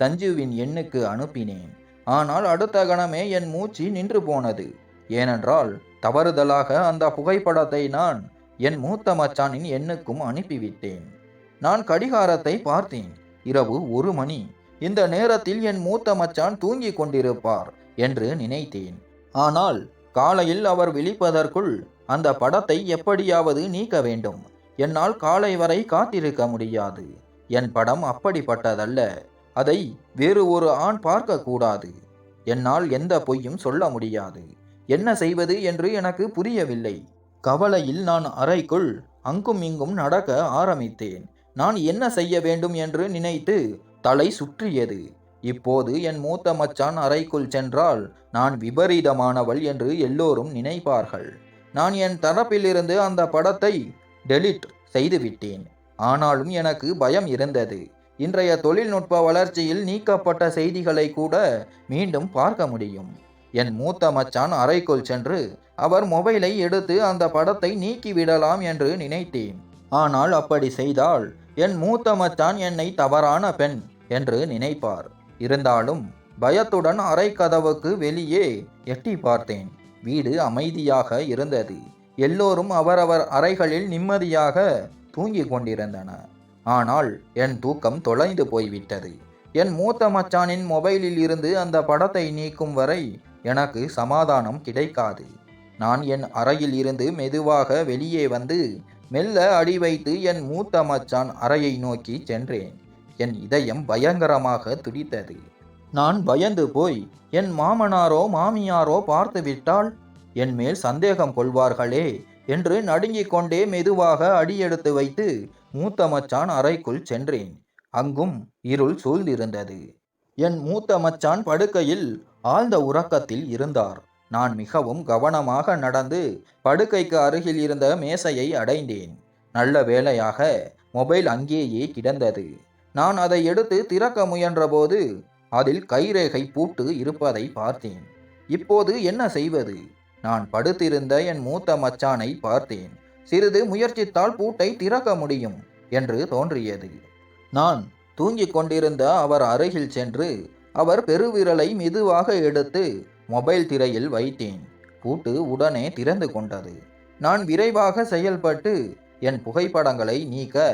சஞ்சீவின் எண்ணுக்கு அனுப்பினேன். ஆனால் அடுத்த கணமே என் மூச்சு நின்று போனது. ஏனென்றால் தவறுதலாக அந்த புகைப்படத்தை நான் என் மூத்த மச்சானின் எண்ணுக்கும் அனுப்பிவிட்டேன். நான் கடிகாரத்தை பார்த்தேன். இரவு 1 மணி. இந்த நேரத்தில் என் மூத்த மச்சான் தூங்கிக் கொண்டிருப்பார் என்று நினைத்தேன். ஆனால் காலையில் அவர் விழிப்பதற்குள் அந்த படத்தை எப்படியாவது நீக்க வேண்டும். என்னால் காலை வரை காத்திருக்க முடியாது. என் படம் அப்படிப்பட்டதல்ல. அதை வேறு ஒரு ஆண் பார்க்கக்கூடாது. என்னால் எந்த பொய்யும் சொல்ல முடியாது. என்ன செய்வது என்று எனக்கு புரியவில்லை. கவலையில் நான் அறைக்குள் அங்கும் இங்கும் நடக்க ஆரம்பித்தேன். நான் என்ன செய்ய வேண்டும் என்று நினைத்து தலை சுற்றியது. இப்போது என் மூத்த மச்சான் அறைக்குள் சென்றால் நான் விபரீதமானவள் என்று எல்லோரும் நினைப்பார்கள். நான் என் தரப்பிலிருந்து அந்த படத்தை டெலிட் செய்துவிட்டேன். ஆனாலும் எனக்கு பயம் இருந்தது. இன்றைய தொழில்நுட்ப வளர்ச்சியில் நீக்கப்பட்ட செய்திகளை கூட மீண்டும் பார்க்க முடியும். என் மூத்த மச்சான் அறைக்குள் சென்று அவர் மொபைலை எடுத்து அந்த படத்தை நீக்கிவிடலாம் என்று நினைத்தேன். ஆனால் அப்படி செய்தால் என் மூத்த மச்சான் என்னை தவறான பெண் என்று நினைப்பார். இருந்தாலும் பயத்துடன் அறை கதவுக்கு வெளியே எட்டி பார்த்தேன். வீடு அமைதியாக இருந்தது. எல்லோரும் அவரவர் அறைகளில் நிம்மதியாக தூங்கிக் கொண்டிருந்தன. ஆனால் என் தூக்கம் தொலைந்து போய்விட்டது. என் மூத்த மச்சானின் மொபைலில் இருந்து அந்த படத்தை நீக்கும் வரை எனக்கு சமாதானம் கிடைக்காது. நான் என் அறையில் இருந்து மெதுவாக வெளியே வந்து மெல்ல அடி வைத்து என் மூத்த மச்சான் அறையை நோக்கி சென்றேன். என் இதயம் பயங்கரமாக துடித்தது. நான் பயந்து போய் என் மாமனாரோ மாமியாரோ பார்த்துவிட்டால் என் மேல் சந்தேகம் கொள்வார்களே என்று நடுங்கிக் கொண்டே மெதுவாக அடியெடுத்து வைத்து மூத்த மச்சான் அறைக்குள் சென்றேன். அங்கும் இருள் சூழ்ந்திருந்தது. என் மூத்த மச்சான் படுக்கையில் ஆழ்ந்த உறக்கத்தில் இருந்தார். நான் மிகவும் கவனமாக நடந்து படுக்கைக்கு அருகில் இருந்த மேசையை அடைந்தேன். நல்ல வேளையாக மொபைல் அங்கேயே கிடந்தது. நான் அதை எடுத்து திறக்க முயன்றபோது அதில் கைரேகை பூட்டு இருப்பதை பார்த்தேன். இப்போது என்ன செய்வது? நான் படுத்திருந்த என் மூத்த மச்சானை பார்த்தேன். சிறிது முயற்சித்தால் பூட்டை திறக்க முடியும் என்று தோன்றியது. நான் தூங்கிக் கொண்டிருந்த அவர் அருகில் சென்று அவர் பெருவிரலை மெதுவாக எடுத்து மொபைல் திரையில் வைத்தேன். பூட்டு உடனே திறந்து கொண்டது. நான் விரைவாக செயல்பட்டு என் புகைப்படங்களை நீக்க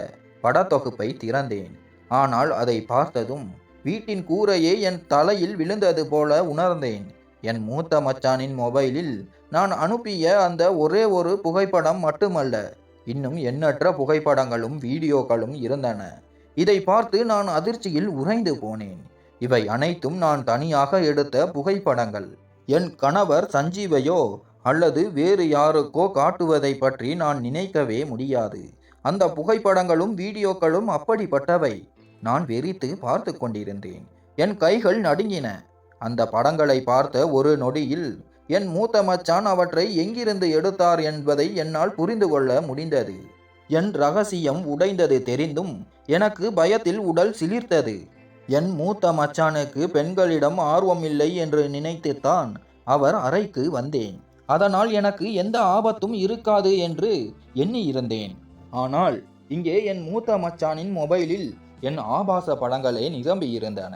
படத்தொகுப்பை திறந்தேன். ஆனால் அதை பார்த்ததும் வீட்டின் கூரையே என் தலையில் விழுந்தது போல உணர்ந்தேன். என் மூத்த மச்சானின் மொபைலில் நான் அனுப்பிய அந்த ஒரே ஒரு புகைப்படம் மட்டுமல்ல, இன்னும் எண்ணற்ற புகைப்படங்களும் வீடியோக்களும் இருந்தன. இதை பார்த்து நான் அதிர்ச்சியில் உறைந்து போனேன். இவை அனைத்தும் நான் தனியாக எடுத்த புகைப்படங்கள். என் கணவர் சஞ்சீவையோ அல்லது வேறு யாருக்கோ காட்டுவதை பற்றி நான் நினைக்கவே முடியாது. அந்த புகைப்படங்களும் வீடியோக்களும் அப்படிப்பட்டவை. நான் வெறித்து பார்த்து கொண்டிருந்தேன். என் கைகள் நடுங்கின. அந்த படங்களை பார்த்த ஒரு நொடியில் என் மூத்த மச்சான் அவற்றை எங்கிருந்து எடுத்தார் என்பதை என்னால் புரிந்து கொள்ள முடிந்தது. என் ரகசியம் உடைந்தது தெரிந்தும் எனக்கு பயத்தில் உடல் சிலிர்த்தது. என் மூத்த மச்சானுக்கு பெண்களிடம் ஆர்வம் இல்லை என்று நினைத்துத்தான் அவர் அறைக்கு வந்தேன். அதனால் எனக்கு எந்த ஆபத்தும் இருக்காது என்று எண்ணி இருந்தேன். ஆனால் இங்கே என் மூத்த மச்சானின் மொபைலில் என் ஆபாச படங்களே நிரம்பியிருந்தன.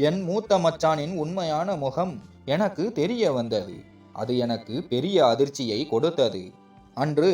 என் மூத்த மச்சானின் உண்மையான முகம் எனக்கு தெரிய வந்தது. அது எனக்கு பெரிய அதிர்ச்சியை கொடுத்தது. அன்று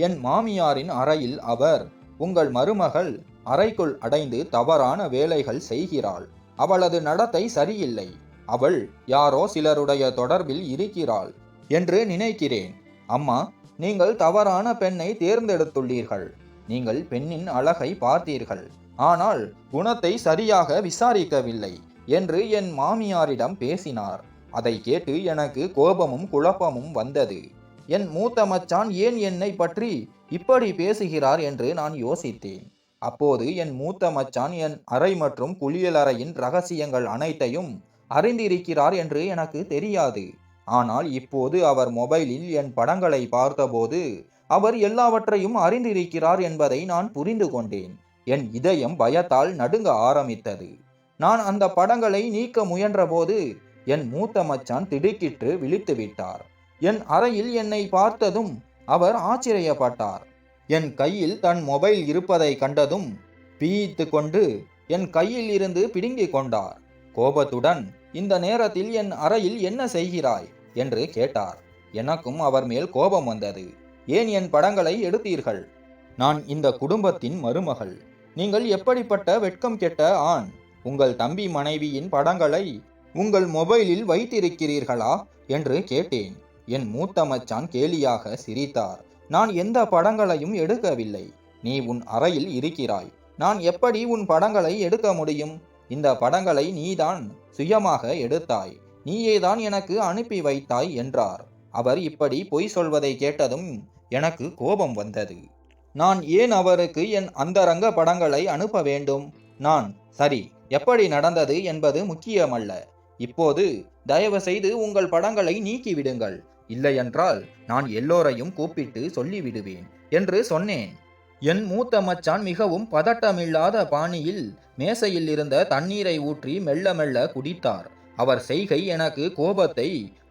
என் மாமியாரின் அறையில் அவர், உங்கள் மருமகள் அறைக்குள் அடைந்து தவறான வேலைகள் செய்கிறாள். அவளது நடத்தை சரியில்லை. அவள் யாரோ சிலருடைய தொடர்பில் இருக்கிறாள் என்று நினைக்கிறேன். அம்மா, நீங்கள் தவறான பெண்ணை தேர்ந்தெடுத்துள்ளீர்கள். நீங்கள் பெண்ணின் அழகை பார்த்தீர்கள், ஆனால் குணத்தை சரியாக விசாரிக்கவில்லை என்று என் மாமியாரிடம் பேசினார். அதை கேட்டு எனக்கு கோபமும் குழப்பமும் வந்தது. என் மூத்த மச்சான் ஏன் என்னை பற்றி இப்படி பேசுகிறார் என்று நான் யோசித்தேன். அப்போது என் மூத்த மச்சான் என் அறை மற்றும் குளியலறையின் ரகசியங்கள் அனைத்தையும் அறிந்திருக்கிறார் என்று எனக்கு தெரியாது. ஆனால் இப்போது அவர் மொபைலில் என் படங்களை பார்த்தபோது அவர் எல்லாவற்றையும் அறிந்திருக்கிறார் என்பதை நான் புரிந்து கொண்டேன். என் இதயம் பயத்தால் நடுங்க ஆரம்பித்தது. நான் அந்த படங்களை நீக்க முயன்றபோது என் மூத்த மச்சான் திடுக்கிட்டு விழித்து விட்டார். என் அறையில் என்னை பார்த்ததும் அவர் ஆச்சரியப்பட்டார். என் கையில் தன் மொபைல் இருப்பதை கண்டதும் பீய்த்து கொண்டு என் கையில் இருந்து பிடுங்கிக் கொண்டார். கோபத்துடன், இந்த நேரத்தில் என் அறையில் என்ன செய்கிறாய் என்று கேட்டார். எனக்கும் அவர் மேல் கோபம் வந்தது. ஏன் என் படங்களை எடுத்தீர்கள்? நான் இந்த குடும்பத்தின் மருமகள். நீங்கள் எப்படிப்பட்ட வெட்கம் கெட்ட ஆண்? உங்கள் தம்பி மனைவியின் படங்களை உங்கள் மொபைலில் வைத்திருக்கிறீர்களா என்று கேட்டேன். என் மூத்த மச்சான் கேலியாக சிரித்தார். நான் எந்த படங்களையும் எடுக்கவில்லை. நீ உன் அறையில் இருக்கிறாய். நான் எப்படி உன் படங்களை எடுக்க முடியும்? இந்த படங்களை நீதான் சுயமாக எடுத்தாய். நீயேதான் எனக்கு அனுப்பி வைத்தாய் என்றார். அவர் இப்படி பொய் சொல்வதை கேட்டதும் எனக்கு கோபம் வந்தது. நான் ஏன் அவருக்கு என் அந்தரங்க படங்களை அனுப்ப வேண்டும்? நான் சரி, எப்படி நடந்தது என்பது முக்கியமல்ல. இப்போது தயவு செய்து உங்கள் படங்களை நீக்கிவிடுங்கள். இல்லையென்றால் நான் எல்லோரையும் கூப்பிட்டு சொல்லிவிடுவேன் என்று சொன்னேன். என் மூத்த மச்சான் மிகவும் பதட்டமில்லாத பாணியில் மேசையில் இருந்த தண்ணீரை ஊற்றி மெல்ல மெல்ல குடித்தார். அவர் செய்கை எனக்கு கோபத்தை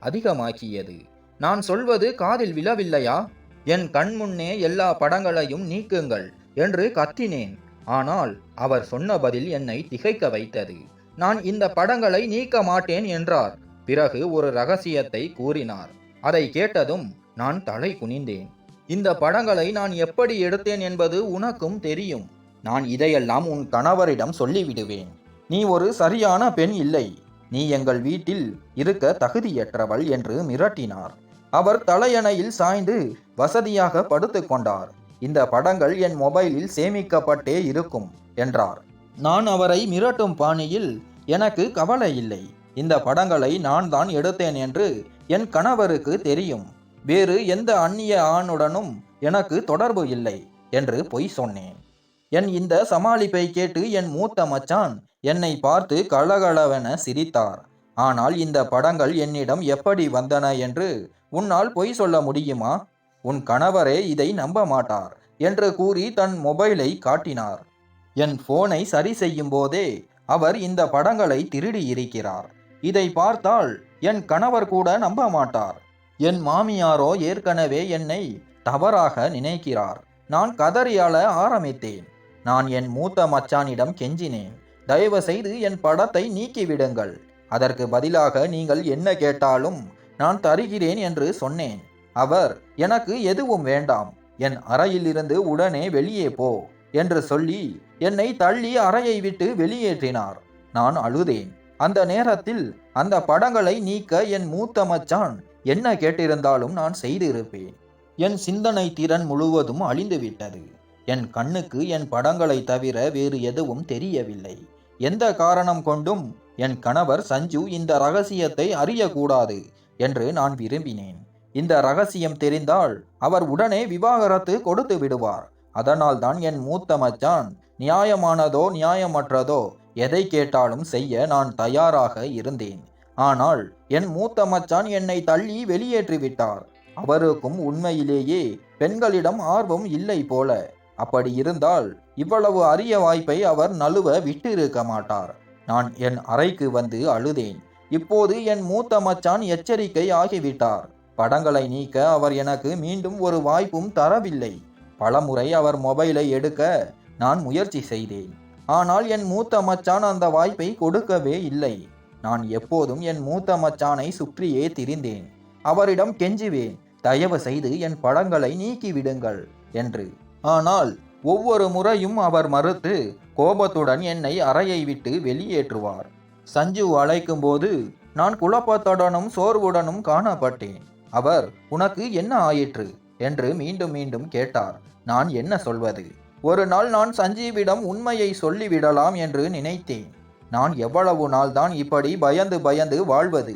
அதிகமாக்கியது. நான் சொல்வது காதில் விழவில்லையா? என் கண் முன்னே எல்லா படங்களையும் நீக்குங்கள் என்று கத்தினேன். ஆனால் அவர் சொன்ன பதில் என்னை திகைக்க வைத்தது. நான் இந்த படங்களை நீக்க மாட்டேன் என்றார். பிறகு ஒரு ரகசியத்தை கூறினார். அதை கேட்டதும் நான் தலை குனிந்தேன். இந்த படங்களை நான் எப்படி எடுத்தேன் என்பது உனக்கும் தெரியும். நான் இதையெல்லாம் உன் கணவரிடம் சொல்லிவிடுவேன். நீ ஒரு சரியான பெண் இல்லை. நீ எங்கள் வீட்டில் இருக்க தகுதியற்றவள் என்று மிரட்டினார். அவர் தலையணையில் சாய்ந்து வசதியாக படுத்துக் கொண்டார். இந்த படங்கள் என் மொபைலில் சேமிக்கப்பட்டே இருக்கும் என்றார். நான் அவரை மிரட்டும் பாணியில், எனக்கு கவலை இல்லை. இந்த படங்களை நான் தான் எடுத்தேன் என்று என் கணவருக்கு தெரியும். வேறு எந்த அந்நிய ஆணுடனும் எனக்கு தொடர்பு இல்லை என்று பொய் சொன்னேன். என் இந்த சமாளிப்பை கேட்டு என் மூத்த மச்சான் என்னை பார்த்து கலகலவென சிரித்தார். ஆனால் இந்த படங்கள் என்னிடம் எப்படி வந்தன என்று உன்னால் பொய் சொல்ல முடியுமா? உன் கணவரே இதை நம்ப மாட்டார் என்று கூறி தன் மொபைலை காட்டினார். என் போனை சரி செய்யும் போதே அவர் இந்த படங்களை திருடி இருக்கிறார். இதை பார்த்தால் என் கணவர் கூட நம்ப மாட்டார். என் மாமியாரோ ஏற்கனவே என்னை தவறாக நினைக்கிறார். நான் கதறி அழ ஆரம்பித்தேன். நான் என் மூத்த மச்சானிடம் கெஞ்சினேன். தயவு செய்து என் படத்தை நீக்கிவிடுங்கள். அதற்கு பதிலாக நீங்கள் என்ன கேட்டாலும் நான் தருகிறேன் என்று சொன்னேன். அவர் எனக்கு எதுவும் வேண்டாம், என் அறையில் இருந்து உடனே வெளியே போ என்று சொல்லி என்னை தள்ளி அறையை விட்டு வெளியேற்றினார். நான் அழுதேன். அந்த நேரத்தில் அந்த படங்களை நீக்க என் மூத்த மச்சான் என்ன கேட்டிருந்தாலும் நான் செய்திருப்பேன். என் சிந்தனை திறன் முழுவதும் அழிந்துவிட்டது. என் கண்ணுக்கு என் படங்களை தவிர வேறு எதுவும் தெரியவில்லை. எந்த காரணம் கொண்டும் என் கணவர் சஞ்சு இந்த ரகசியத்தை அறியக்கூடாது என்று நான் விரும்பினேன். இந்த ரகசியம் தெரிந்தால் அவர் உடனே விவாகரத்து கொடுத்து விடுவார். அதனால் தான் என் மூத்த மச்சான் நியாயமானதோ நியாயமற்றதோ எதை கேட்டாலும் செய்ய நான் தயாராக இருந்தேன். ஆனால் என் மூத்த மச்சான் என்னை தள்ளி வெளியேற்றிவிட்டார். அவருக்கும் உண்மையிலேயே பெண்களிடம் ஆர்வம் இல்லை போல. அப்படி இருந்தால் இவ்வளவு அரிய வாய்ப்பை அவர் நழுவ விட்டிருக்க மாட்டார். நான் என் அறைக்கு வந்து அழுதேன். இப்போது என் மூத்த மச்சான் எச்சரிக்கை ஆகிவிட்டார். படங்களை நீக்க அவர் எனக்கு மீண்டும் ஒரு வாய்ப்பும் தரவில்லை. பலமுறை அவர் மொபைலை எடுக்க நான் முயற்சி செய்தேன். ஆனால் என் மூத்த மச்சான் அந்த வாய்ப்பை கொடுக்கவே இல்லை. நான் எப்போதும் என் மூத்த மச்சானை சுற்றியே திரிந்தேன். அவரிடம் கெஞ்சுவேன், தயவு செய்து என் படங்களை நீக்கிவிடுங்கள் என்று. ஆனால் ஒவ்வொரு முறையும் அவர் மறுத்து கோபத்துடன் என்னை அறையை விட்டு வெளியேற்றுவார். சஞ்சு அழைக்கும் போது நான் குழப்பத்துடனும் சோர்வுடனும் காணப்பட்டேன். அவர், உனக்கு என்ன ஆயிற்று என்று மீண்டும் மீண்டும் கேட்டார். நான் என்ன சொல்வது? ஒரு நாள் நான் சஞ்சீவிடம் உண்மையை சொல்லிவிடலாம் என்று நினைத்தேன். நான் எவ்வளவு நாள் தான் இப்படி பயந்து பயந்து வாழ்வது?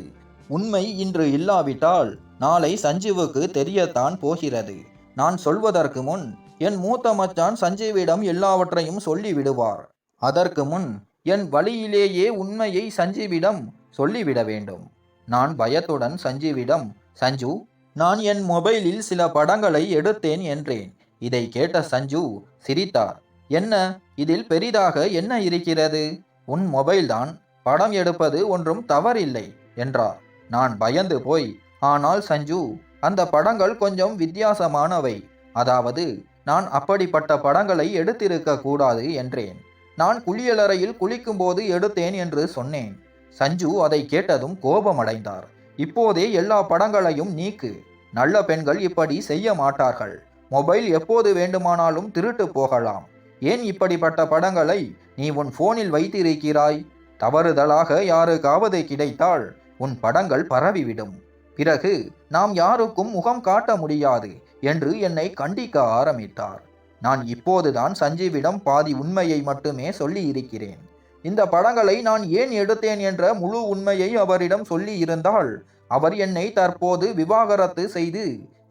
உண்மை இன்று இல்லாவிட்டால் நாளை சஞ்சுவுக்கு தெரியத்தான் போகிறது. நான் சொல்வதற்கு முன் என் மூத்த மச்சான் சஞ்சீவிடம் எல்லாவற்றையும் சொல்லி விடுவார். அதற்கு முன் என் வழியிலேயே உண்மையை சஞ்சீவிடம் சொல்லிவிட வேண்டும். நான் பயத்துடன் சஞ்சீவிடம், சஞ்சு, நான் என் மொபைலில் சில படங்களை எடுத்தேன் என்றேன். இதை கேட்ட சஞ்சு சிரித்தார். என்ன, இதில் பெரிதாக என்ன இருக்கிறது? உன் மொபைல்தான், படம் எடுப்பது ஒன்றும் தவறில்லை என்றார். நான் பயந்து போய், ஆனால் சஞ்சு, அந்த படங்கள் கொஞ்சம் வித்தியாசமானவை. அதாவது நான் அப்படிப்பட்ட படங்களை எடுத்திருக்க கூடாது என்றேன். நான் குளியலறையில் குளிக்கும்போது எடுத்தேன் என்று சொன்னேன். சஞ்சு அதை கேட்டதும் கோபமடைந்தார். இப்போதே எல்லா படங்களையும் நீக்கு. நல்ல பெண்கள் இப்படி செய்ய மாட்டார்கள். மொபைல் எப்போது வேண்டுமானாலும் திருட்டு போகலாம். ஏன் இப்படிப்பட்ட படங்களை நீ உன் போனில் வைத்திருக்கிறாய்? தவறுதலாக யாருக்காவது கிடைத்தால் உன் படங்கள் பரவிவிடும். பிறகு நாம் யாருக்கும் முகம் காட்ட முடியாது என்று என்னை கண்டிக்க ஆரம்பித்தார். நான் இப்போதுதான் சஞ்சீவிடம் பாதி உண்மையை மட்டுமே சொல்லி இருக்கிறேன். இந்த படங்களை நான் ஏன் எடுத்தேன் என்ற முழு உண்மையை அவரிடம் சொல்லி இருந்தால் அவர் என்னை தற்போது விவாகரத்து செய்து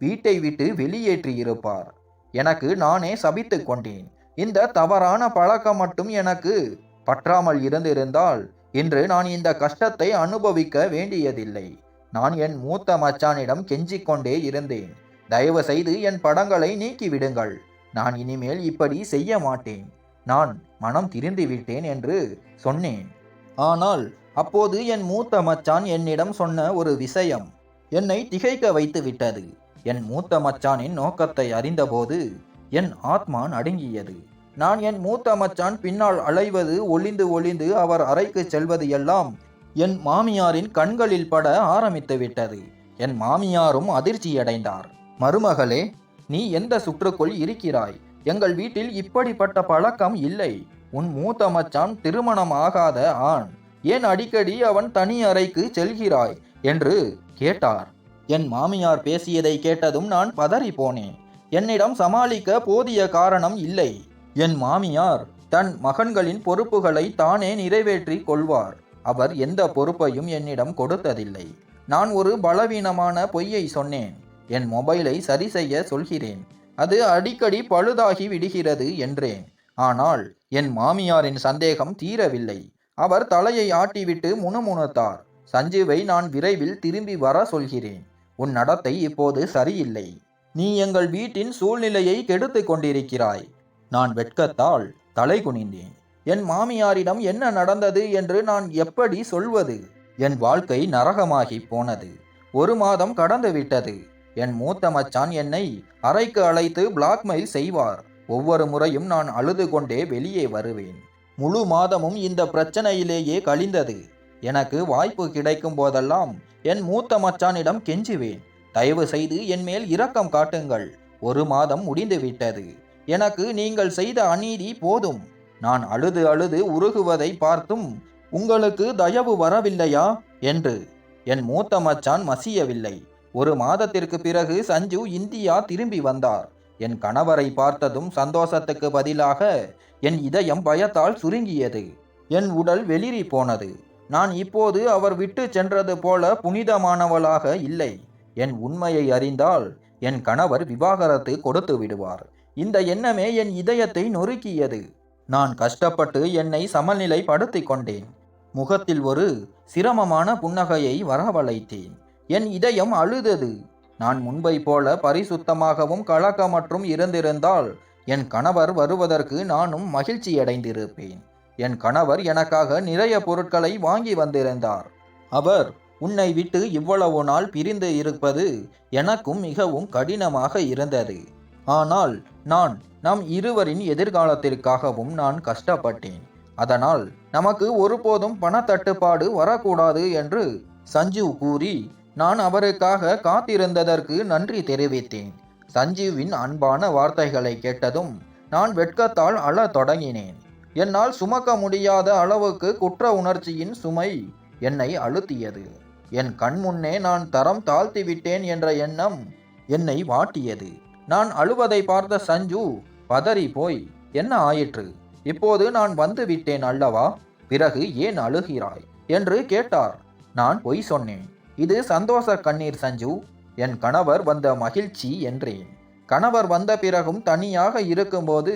வீட்டை விட்டு வெளியேற்றியிருப்பார். எனக்கு நானே சபித்து கொண்டேன். இந்த தவறான பழக்கம் மட்டும் எனக்கு பற்றாமல் இருந்திருந்தால் இன்று நான் இந்த கஷ்டத்தை அனுபவிக்க வேண்டியதில்லை. நான் என் மூத்த மச்சானிடம் கெஞ்சிக்கொண்டே இருந்தேன். தயவு செய்து என் படங்களை நீக்கிவிடுங்கள். நான் இனிமேல் இப்படி செய்ய மாட்டேன். நான் மனம் திரிந்து விட்டேன் என்று சொன்னேன். ஆனால் அப்போது என் மூத்த மச்சான் என்னிடம் சொன்ன ஒரு விஷயம் என்னை திகைக்க வைத்து விட்டது. என் மூத்த மச்சானின் நோக்கத்தை அறிந்தபோது என் ஆத்மா நடுங்கியது. நான் என் மூத்த மச்சான் பின்னால் அலைவது, ஒளிந்து ஒளிந்து அவர் அறைக்கு செல்வது எல்லாம் என் மாமியாரின் கண்களில் பட ஆரம்பித்து விட்டது. என் மாமியாரும் அதிர்ச்சியடைந்தார். மருமகளே, நீ எந்த சுற்றுக்குள் இருக்கிறாய்? எங்கள் வீட்டில் இப்படிப்பட்ட பழக்கம் இல்லை. உன் மூத்த மச்சான் திருமணம் ஆகாத ஆண். ஏன் அடிக்கடி அவன் தனி அறைக்கு செல்கிறாய் என்று கேட்டார். என் மாமியார் பேசியதை கேட்டதும் நான் பதறி போனேன். என்னிடம் சமாளிக்க போதிய காரணம் இல்லை. என் மாமியார் தன் மகன்களின் பொறுப்புகளை தானே நிறைவேற்றி கொள்வார். அவர் எந்த பொறுப்பையும் என்னிடம் கொடுத்ததில்லை. நான் ஒரு பலவீனமான பொய்யை சொன்னேன். என் மொபைலை சரி செய்ய சொல்கிறேன், அது அடிக்கடி பழுதாகி விடுகிறது என்றேன். ஆனால் என் மாமியாரின் சந்தேகம் தீரவில்லை. அவர் தலையை ஆட்டிவிட்டு முணுமுணுத்தார். சஞ்சீவை நான் விரைவில் திரும்பி வர சொல்கிறேன். உன் நடத்தை இப்போது சரியில்லை. நீ எங்கள் வீட்டின் சூழ்நிலையை கெடுத்து கொண்டிருக்கிறாய். நான் வெட்கத்தால் தலை குனிந்தேன். என் மாமியாரிடம் என்ன நடந்தது என்று நான் எப்படி சொல்வது? என் வாழ்க்கை நரகமாகி போனது. 1 மாதம் கடந்து விட்டது. என் மூத்த மச்சான் என்னை அறைக்கு அழைத்து பிளாக்மெயில் செய்வார். ஒவ்வொரு முறையும் நான் அழுது கொண்டே வெளியே வருவேன். முழு மாதமும் இந்த பிரச்சனையிலேயே கழிந்தது. எனக்கு வாய்ப்பு கிடைக்கும் போதெல்லாம் என் மூத்த மச்சானிடம் கெஞ்சுவேன், தயவு செய்து என் மேல் இரக்கம் காட்டுங்கள். 1 மாதம் முடிந்து விட்டது. எனக்கு நீங்கள் செய்த அநீதி போதும். நான் அழுது அழுது உருகுவதை பார்த்தும் உங்களுக்கு தயவு வரவில்லையா என்று. என் மூத்த மச்சான் மசியவில்லை. 1 மாதத்திற்கு பிறகு சஞ்சு இந்தியா திரும்பி வந்தார். என் கணவரை பார்த்ததும் சந்தோஷத்துக்கு பதிலாக என் இதயம் பயத்தால் சுருங்கியது. என் உடல் வெளிரி போனது. நான் இப்போது அவர் விட்டு சென்றது போல புனிதமானவளாக இல்லை. என் உண்மையை அறிந்தால் என் கணவர் விவாகரத்து கொடுத்து விடுவார். இந்த எண்ணமே என் இதயத்தை நொறுக்கியது. நான் கஷ்டப்பட்டு என்னை சமநிலைப்படுத்தி கொண்டேன். முகத்தில் ஒரு சிரமமான புன்னகையை வரவழைத்தேன். என் இதயம் அழுதது. நான் முன்பை போல பரிசுத்தமாகவும் கலக்கமற்றும் இருந்திருந்தால் என் கணவர் வருவதற்கு நானும் மகிழ்ச்சியடைந்திருப்பேன். என் கணவர் எனக்காக நிறைய பொருட்களை வாங்கி வந்திருந்தார். அவர் உன்னை விட்டு இவ்வளவு நாள் பிரிந்து இருப்பது எனக்கும் மிகவும் கடினமாக இருந்தது. ஆனால் நம் இருவரின் எதிர்காலத்திற்காகவும் நான் கஷ்டப்பட்டேன். அதனால் நமக்கு ஒருபோதும் பணத்தட்டுப்பாடு வரக்கூடாது என்று சஞ்சீவ் கூறி நான் அவருக்காக காத்திருந்ததற்கு நன்றி தெரிவித்தேன். சஞ்சீவின் அன்பான வார்த்தைகளை கேட்டதும் நான் வெட்கத்தால் அழத் தொடங்கினேன். என்னால் சுமக்க முடியாத அளவுக்கு குற்ற உணர்ச்சியின் சுமை என்னை அழுத்தியது. என் கண் முன்னே நான் தரம் தாழ்த்தி விட்டேன் என்ற எண்ணம் என்னை வாட்டியது. நான் அழுவதை பார்த்த சஞ்சு பதறி போய், என்ன ஆயிற்று? இப்போது நான் வந்து விட்டேன் அல்லவா, பிறகு ஏன் அழுகிறாய் என்று கேட்டார். நான் பொய் சொன்னேன். இது சந்தோஷ கண்ணீர் சஞ்சு, என் கணவர் வந்த மகிழ்ச்சி என்றேன். கணவர் வந்த பிறகும் தனியாக இருக்கும்போது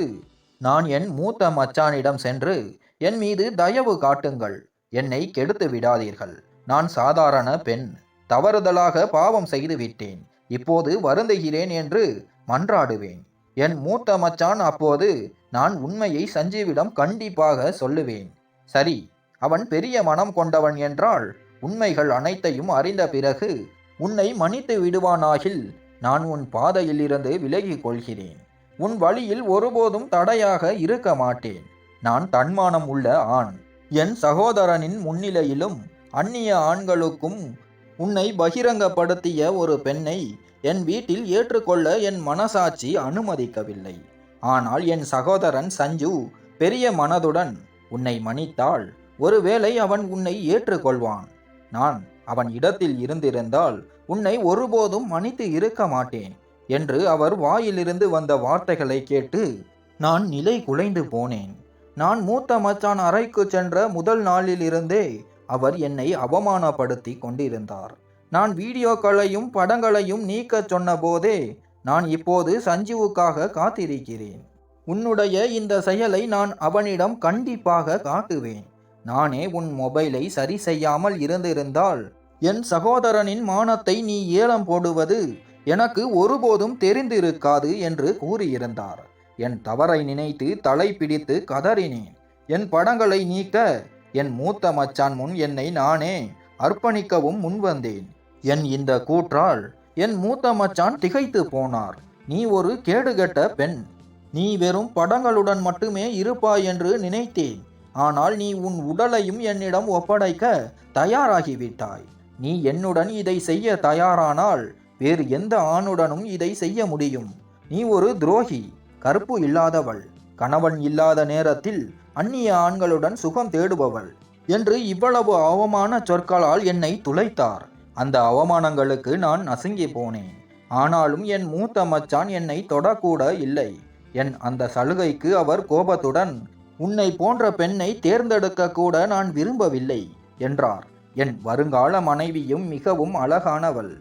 நான் என் மூத்த மச்சானிடம் சென்று, என் மீது தயவு காட்டுங்கள், என்னை கெடுத்து விடாதீர்கள், நான் சாதாரண பெண், தவறுதலாக பாவம் செய்து விட்டேன், இப்போது வருந்துகிறேன் என்று மன்றாடுவேன். என் மூத்த மச்சான் அப்போது நான் உண்மையை சஞ்சீவிடம் கண்டிப்பாக சொல்லுவேன். சரி, அவன் பெரிய மனம் கொண்டவன் என்றால் உண்மைகள் அனைத்தையும் அறிந்த பிறகு உன்னை மன்னித்து விடுவானாகில் நான் உன் பாதையில் இருந்து விலகிக் கொள்கிறேன். உன் வழியில் ஒருபோதும் தடையாக இருக்க மாட்டேன். நான் தன்மானம் உள்ள ஆண். என் சகோதரனின் முன்னிலையிலும் அந்நிய ஆண்களுக்கும் உன்னை பகிரங்கப்படுத்திய ஒரு பெண்ணை என் வீட்டில் ஏற்றுக்கொள்ள என் மனசாட்சி அனுமதிக்கவில்லை. ஆனால் என் சகோதரன் சஞ்சு பெரிய மனதுடன் உன்னை மன்னித்தால் ஒருவேளை அவன் உன்னை ஏற்றுக்கொள்வான். நான் அவன் இடத்தில் இருந்திருந்தால் உன்னை ஒருபோதும் மன்னித்து இருக்க மாட்டேன் என்று அவர் வாயிலிருந்து வந்த வார்த்தைகளை கேட்டு நான் நிலை குலைந்து போனேன். நான் மூத்த மச்சான் அறைக்கு சென்ற முதல் நாளிலிருந்தே அவர் என்னை அவமானப்படுத்தி கொண்டிருந்தார். நான் வீடியோக்களையும் படங்களையும் நீக்க சொன்ன போதே நான் இப்போது சஞ்சுவுக்காக காத்திருக்கிறேன். உன்னுடைய இந்த செயலை நான் அவனிடம் கண்டிப்பாக காட்டுவேன். நானே உன் மொபைலை சரி செய்யாமல் இருந்திருந்தால் என் சகோதரனின் மானத்தை நீ ஏலம் போடுவது எனக்கு ஒருபோதும் தெரிந்திருக்காது என்று கூறியிருந்தார். என் தவறை நினைத்து தலை பிடித்து கதறினேன். என் படங்களை நீக்க என் மூத்த மச்சான் முன் என்னை நானே அர்ப்பணிக்கவும் முன்வந்தேன். என் இந்த கூற்றால் என் மூத்த மச்சான் திகைத்து போனார். நீ ஒரு கேடுகெட்ட பெண், நீ வெறும் படங்களுடன் மட்டுமே இருப்பாய் என்று நினைத்தேன். ஆனால் நீ உன் உடலையும் என்னிடம் ஒப்படைக்க தயாராகிவிட்டாய். நீ என்னுடன் இதை செய்ய தயாரானால் வேறு எந்த ஆணுடனும் இதை செய்ய முடியும். நீ ஒரு துரோகி, கற்பு இல்லாதவள், கணவன் இல்லாத நேரத்தில் அந்நிய ஆண்களுடன் சுகம் தேடுபவள் என்று இவ்வளவு அவமான சொற்களால் என்னை துளைத்தார். அந்த அவமானங்களுக்கு நான் நசுங்கி போனேன். ஆனாலும் என் மூத்த மச்சான் என்னை தொடக்கூட இல்லை. என் அந்த சலுகைக்கு அவர் கோபத்துடன் உன்னை போன்ற பெண்ணை தேர்ந்தெடுக்க கூட நான் விரும்பவில்லை என்றார். என் வருங்கால மனைவியும் மிகவும் அழகானவள்.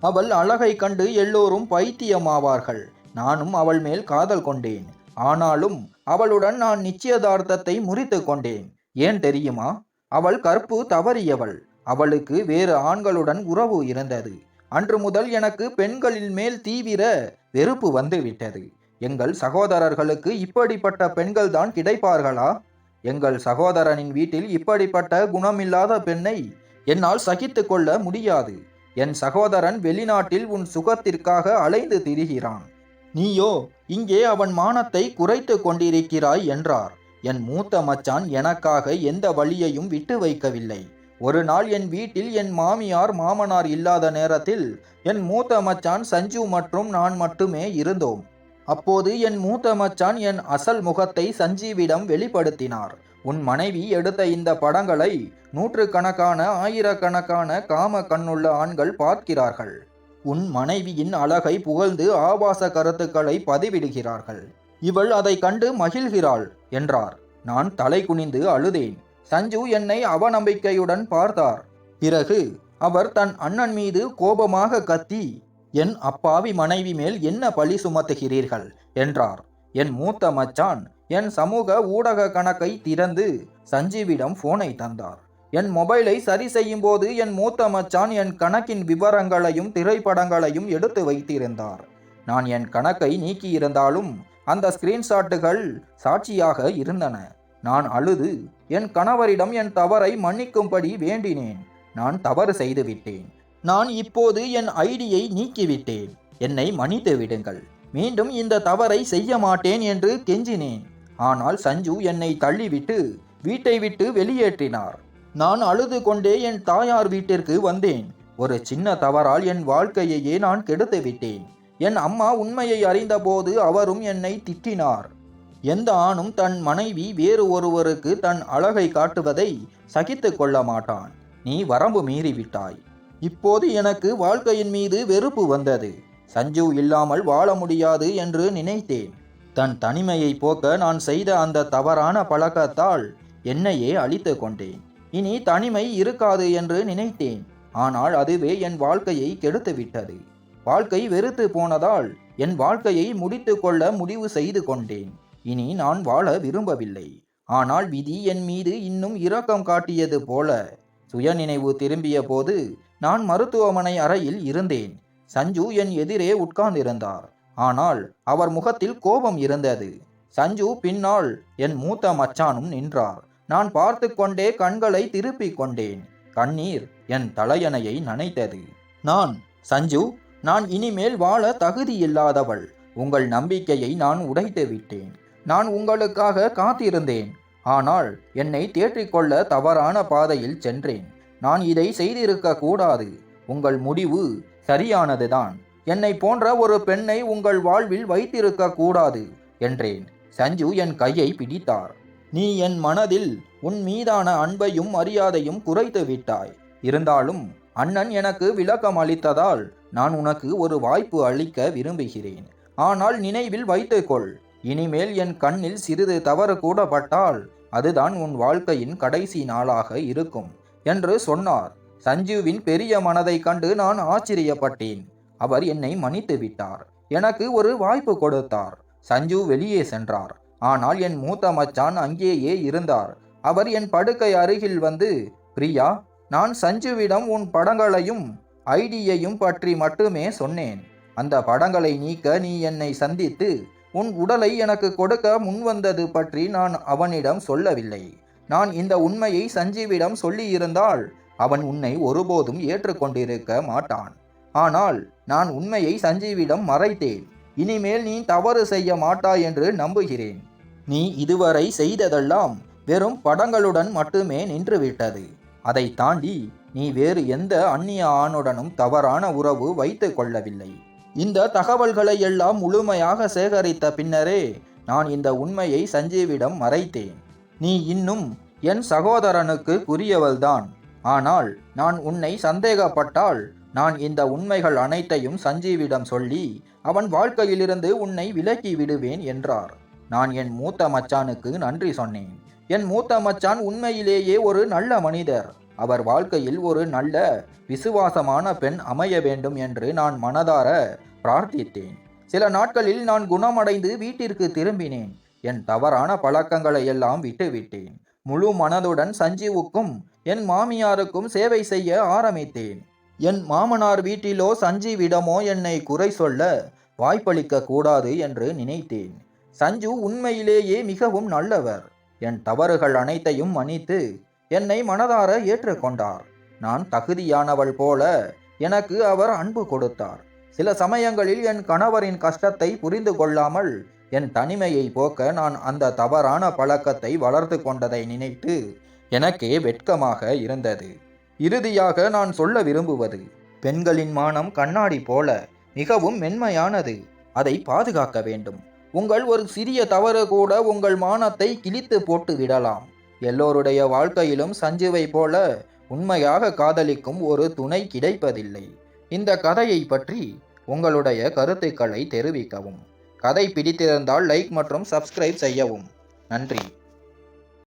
அவள் அழகை கண்டு எல்லோரும் பைத்தியமாவார்கள். நானும் அவள் மேல் காதல் கொண்டேன். ஆனாலும் அவளுடன் நான் நிச்சயதார்த்தத்தை முறித்து கொண்டேன். ஏன் தெரியுமா? அவள் கற்பு தவறியவள். அவளுக்கு வேறு ஆண்களுடன் உறவு இருந்தது. அன்று முதல் எனக்கு பெண்களின் மேல் தீவிர வெறுப்பு வந்துவிட்டது. எங்கள் சகோதரர்களுக்கு இப்படிப்பட்ட பெண்கள் தான் கிடைப்பார்களா? எங்கள் சகோதரனின் வீட்டில் இப்படிப்பட்ட குணமில்லாத பெண்ணை என்னால் சகித்து கொள்ள முடியாது. என் சகோதரன் வெளிநாட்டில் உன் சுகத்திற்காக அலைந்து திரிகிறான். நீயோ இங்கே அவன் மானத்தை குறைத்து கொண்டிருக்கிறாய் என்றார். என் மூத்த மச்சான் எனக்காக எந்த வழியையும் விட்டு வைக்கவில்லை. ஒரு நாள் என் வீட்டில் என் மாமியார் மாமனார் இல்லாத நேரத்தில் என் மூத்த மச்சான் சஞ்சு மற்றும் நான் மட்டுமே இருந்தோம். அப்போது என் மூத்த மச்சான் என் அசல் முகத்தை சஞ்சீவிடம் வெளிப்படுத்தினார். உன் மனைவி எடுத்த இந்த படங்களை நூற்றுக்கணக்கான ஆயிரக்கணக்கான காம கண்ணுள்ள ஆண்கள் பார்க்கிறார்கள். உன் மனைவியின் அழகை புகழ்ந்து ஆபாச கருத்துக்களை பதிவிடுகிறார்கள். இவள் அதை கண்டு மகிழ்கிறாள் என்றார். நான் தலை குனிந்து அழுதேன். சஞ்சு என்னை அவநம்பிக்கையுடன் பார்த்தார். பிறகு அவர் தன் அண்ணன் மீது கோபமாக கத்தி, என் அப்பாவி மனைவி மேல் என்ன பழி சுமத்துகிறீர்கள் என்றார். என் மூத்த மச்சான் என் சமூக ஊடக கணக்கை திறந்து சஞ்சீவிடம் போனை தந்தார். என் மொபைலை சரி செய்யும் போது என் மூத்த மச்சான் என் கணக்கின் விவரங்களையும் திரைப்படங்களையும் எடுத்து வைத்திருந்தார். நான் என் கணக்கை நீக்கியிருந்தாலும் அந்த ஸ்கிரீன்ஷாட்டுகள் சாட்சியாக இருந்தன. நான் அழுது என் கணவரிடம் என் தவறை மன்னிக்கும்படி வேண்டினேன். நான் தவறு செய்துவிட்டேன். நான் இப்போது என் ஐடியை நீக்கிவிட்டேன். என்னை மன்னித்து விடுங்கள். மீண்டும் இந்த தவறை செய்ய மாட்டேன் என்று கெஞ்சினேன். ஆனால் சஞ்சு என்னை தள்ளிவிட்டு வீட்டை விட்டு வெளியேற்றினார். நான் அழுது கொண்டே என் தாயார் வீட்டிற்கு வந்தேன். ஒரு சின்ன தவறால் என் வாழ்க்கையையே நான் கெடுத்து விட்டேன். என் அம்மா உண்மையை அறிந்தபோது அவரும் என்னை திட்டினார். எந்த ஆணும் தன் மனைவி வேறு ஒருவருக்கு தன் அழகை காட்டுவதை சகித்து கொள்ள மாட்டான். நீ வரம்பு மீறிவிட்டாய். இப்போது எனக்கு வாழ்க்கையின் மீது வெறுப்பு வந்தது. சஞ்சு இல்லாமல் வாழ முடியாது என்று நினைத்தேன். தன் தனிமையை போக்க நான் செய்த அந்த தவறான பழக்கத்தால் என்னையே அழித்து கொண்டேன். இனி தனிமை இருக்காது என்று நினைத்தேன். ஆனால் அதுவே என் வாழ்க்கையை கெடுத்து விட்டது. வாழ்க்கை வெறுத்து போனதால் என் வாழ்க்கையை முடித்து கொள்ள முடிவு செய்து கொண்டேன். இனி நான் வாழ விரும்பவில்லை. ஆனால் விதி என் மீது இன்னும் இரக்கம் காட்டியது போல. சுயநினைவு திரும்பிய போது நான் மருத்துவமனை அறையில் இருந்தேன். சஞ்சு என் எதிரே உட்கார்ந்திருந்தார். ஆனால் அவர் முகத்தில் கோபம் இருந்தது. சஞ்சு பின்னால் என் மூத்த மச்சானும் நின்றார். நான் பார்த்து கொண்டே கண்களை திருப்பிக் கொண்டேன். கண்ணீர் என் தலையணையை நனைத்தது. சஞ்சு, நான் இனிமேல் வாழ தகுதியில்லாதவள். உங்கள் நம்பிக்கையை நான் உடைத்து விட்டேன். நான் உங்களுக்காக காத்திருந்தேன். ஆனால் என்னை தேற்றிக்கொள்ள தவறான பாதையில் சென்றேன். நான் இதை செய்திருக்க கூடாது. உங்கள் முடிவு சரியானதுதான். என்னை போன்ற ஒரு பெண்ணை உங்கள் வாழ்வில் வைத்திருக்க கூடாது என்றேன். சஞ்சு என் கையை பிடித்தார். நீ என் மனதில் உன் மீதான அன்பையும் மரியாதையும் குறைத்து விட்டாய். இருந்தாலும் அண்ணன் எனக்கு விளக்கம் அளித்ததால் நான் உனக்கு ஒரு வாய்ப்பு அளிக்க விரும்புகிறேன். ஆனால் நினைவில் வைத்துக்கொள், இனிமேல் என் கண்ணில் சிறிது தவறு கூட பட்டால் அதுதான் உன் வாழ்க்கையின் கடைசி நாளாக இருக்கும் என்று சொன்னார். சஞ்சுவின் பெரிய மனதை கண்டு நான் ஆச்சரியப்பட்டேன். அவர் என்னை மன்னித்து விட்டார். எனக்கு ஒரு வாய்ப்பு கொடுத்தார். சஞ்சு வெளியே சென்றார். ஆனால் என் மூத்த மச்சான் அங்கேயே இருந்தார். அவர் என் படுக்கை அருகில் வந்து, பிரியா, நான் சஞ்சுவிடம் உன் படங்களையும் ஐடியையும் பற்றி மட்டுமே சொன்னேன். அந்த படங்களை நீக்க நீ என்னை சந்தித்து உன் உடலை எனக்கு கொடுக்க முன்வந்தது பற்றி நான் அவனிடம் சொல்லவில்லை. நான் இந்த உண்மையை சஞ்சீவிடம் சொல்லியிருந்தால் அவன் உன்னை ஒருபோதும் ஏற்றுக்கொண்டிருக்க மாட்டான். ஆனால் நான் உண்மையை சஞ்சீவிடம் மறைத்தேன். இனிமேல் நீ தவறு செய்ய மாட்டாய் என்று நம்புகிறேன். நீ இதுவரை செய்ததெல்லாம் வெறும் படங்களுடன் மட்டுமே நின்றுவிட்டது. அதை தாண்டி நீ வேறு எந்த அந்நிய ஆணுடனும் தவறான உறவு வைத்து கொள்ளவில்லை. இந்த தகவல்களை எல்லாம் முழுமையாக சேகரித்த பின்னரே நான் இந்த உண்மையை சஞ்சீவிடம் மறைத்தேன். நீ இன்னும் என் சகோதரனுக்கு குறியவள்தான். ஆனால் நான் உன்னை சந்தேகப்பட்டால் நான் இந்த உண்மைகள் அனைத்தையும் சஞ்சீவிடம் சொல்லி அவன் வாழ்க்கையிலிருந்து உன்னை விலக்கி விடுவேன் என்றார். நான் என் மூத்த மச்சானுக்கு நன்றி சொன்னேன். என் மூத்த மச்சான் உண்மையிலேயே ஒரு நல்ல மனிதர். அவர் வாழ்க்கையில் ஒரு நல்ல விசுவாசமான பெண் அமைய வேண்டும் என்று நான் மனதார பிரார்த்தித்தேன். சில நாட்களில் நான் குணமடைந்து வீட்டிற்கு திரும்பினேன். என் தவறான பழக்கங்களை எல்லாம் விட்டுவிட்டேன். முழு மனதுடன் சஞ்சீவுக்கும் என் மாமியாருக்கும் சேவை செய்ய ஆரம்பித்தேன். என் மாமனார் வீட்டிலோ சஞ்சீவிடமோ என்னை குறை சொல்ல வாய்ப்பளிக்க கூடாது என்று நினைத்தேன். சஞ்சு உண்மையிலேயே மிகவும் நல்லவர். என் தவறுகள் அனைத்தையும் மன்னித்து என்னை மனதார ஏற்றுக்கொண்டார். நான் தகுதியானவள் போல எனக்கு அவர் அன்பு கொடுத்தார். சில சமயங்களில் என் கணவரின் கஷ்டத்தை புரிந்து கொள்ளாமல் என் தனிமையை போக்க நான் அந்த தவறான பழக்கத்தை வளர்த்து கொண்டதை நினைத்து எனக்கே வெட்கமாக இருந்தது. இறுதியாக நான் சொல்ல விரும்புவது, பெண்களின் மானம் கண்ணாடி போல மிகவும் மென்மையானது. அதை பாதுகாக்க வேண்டும். உங்கள் ஒரு சிறிய தவறு கூட உங்கள் மானத்தை கிழித்து போட்டு விடலாம். எல்லோருடைய வாழ்க்கையிலும் சஞ்சுவை போல உண்மையாக காதலிக்கும் ஒரு துணை கிடைப்பதில்லை. இந்த கதையை பற்றி உங்களுடைய கருத்துக்களை தெரிவிக்கவும். கதை பிடித்திருந்தால் லைக் மற்றும் சப்ஸ்கிரைப் செய்யவும். நன்றி.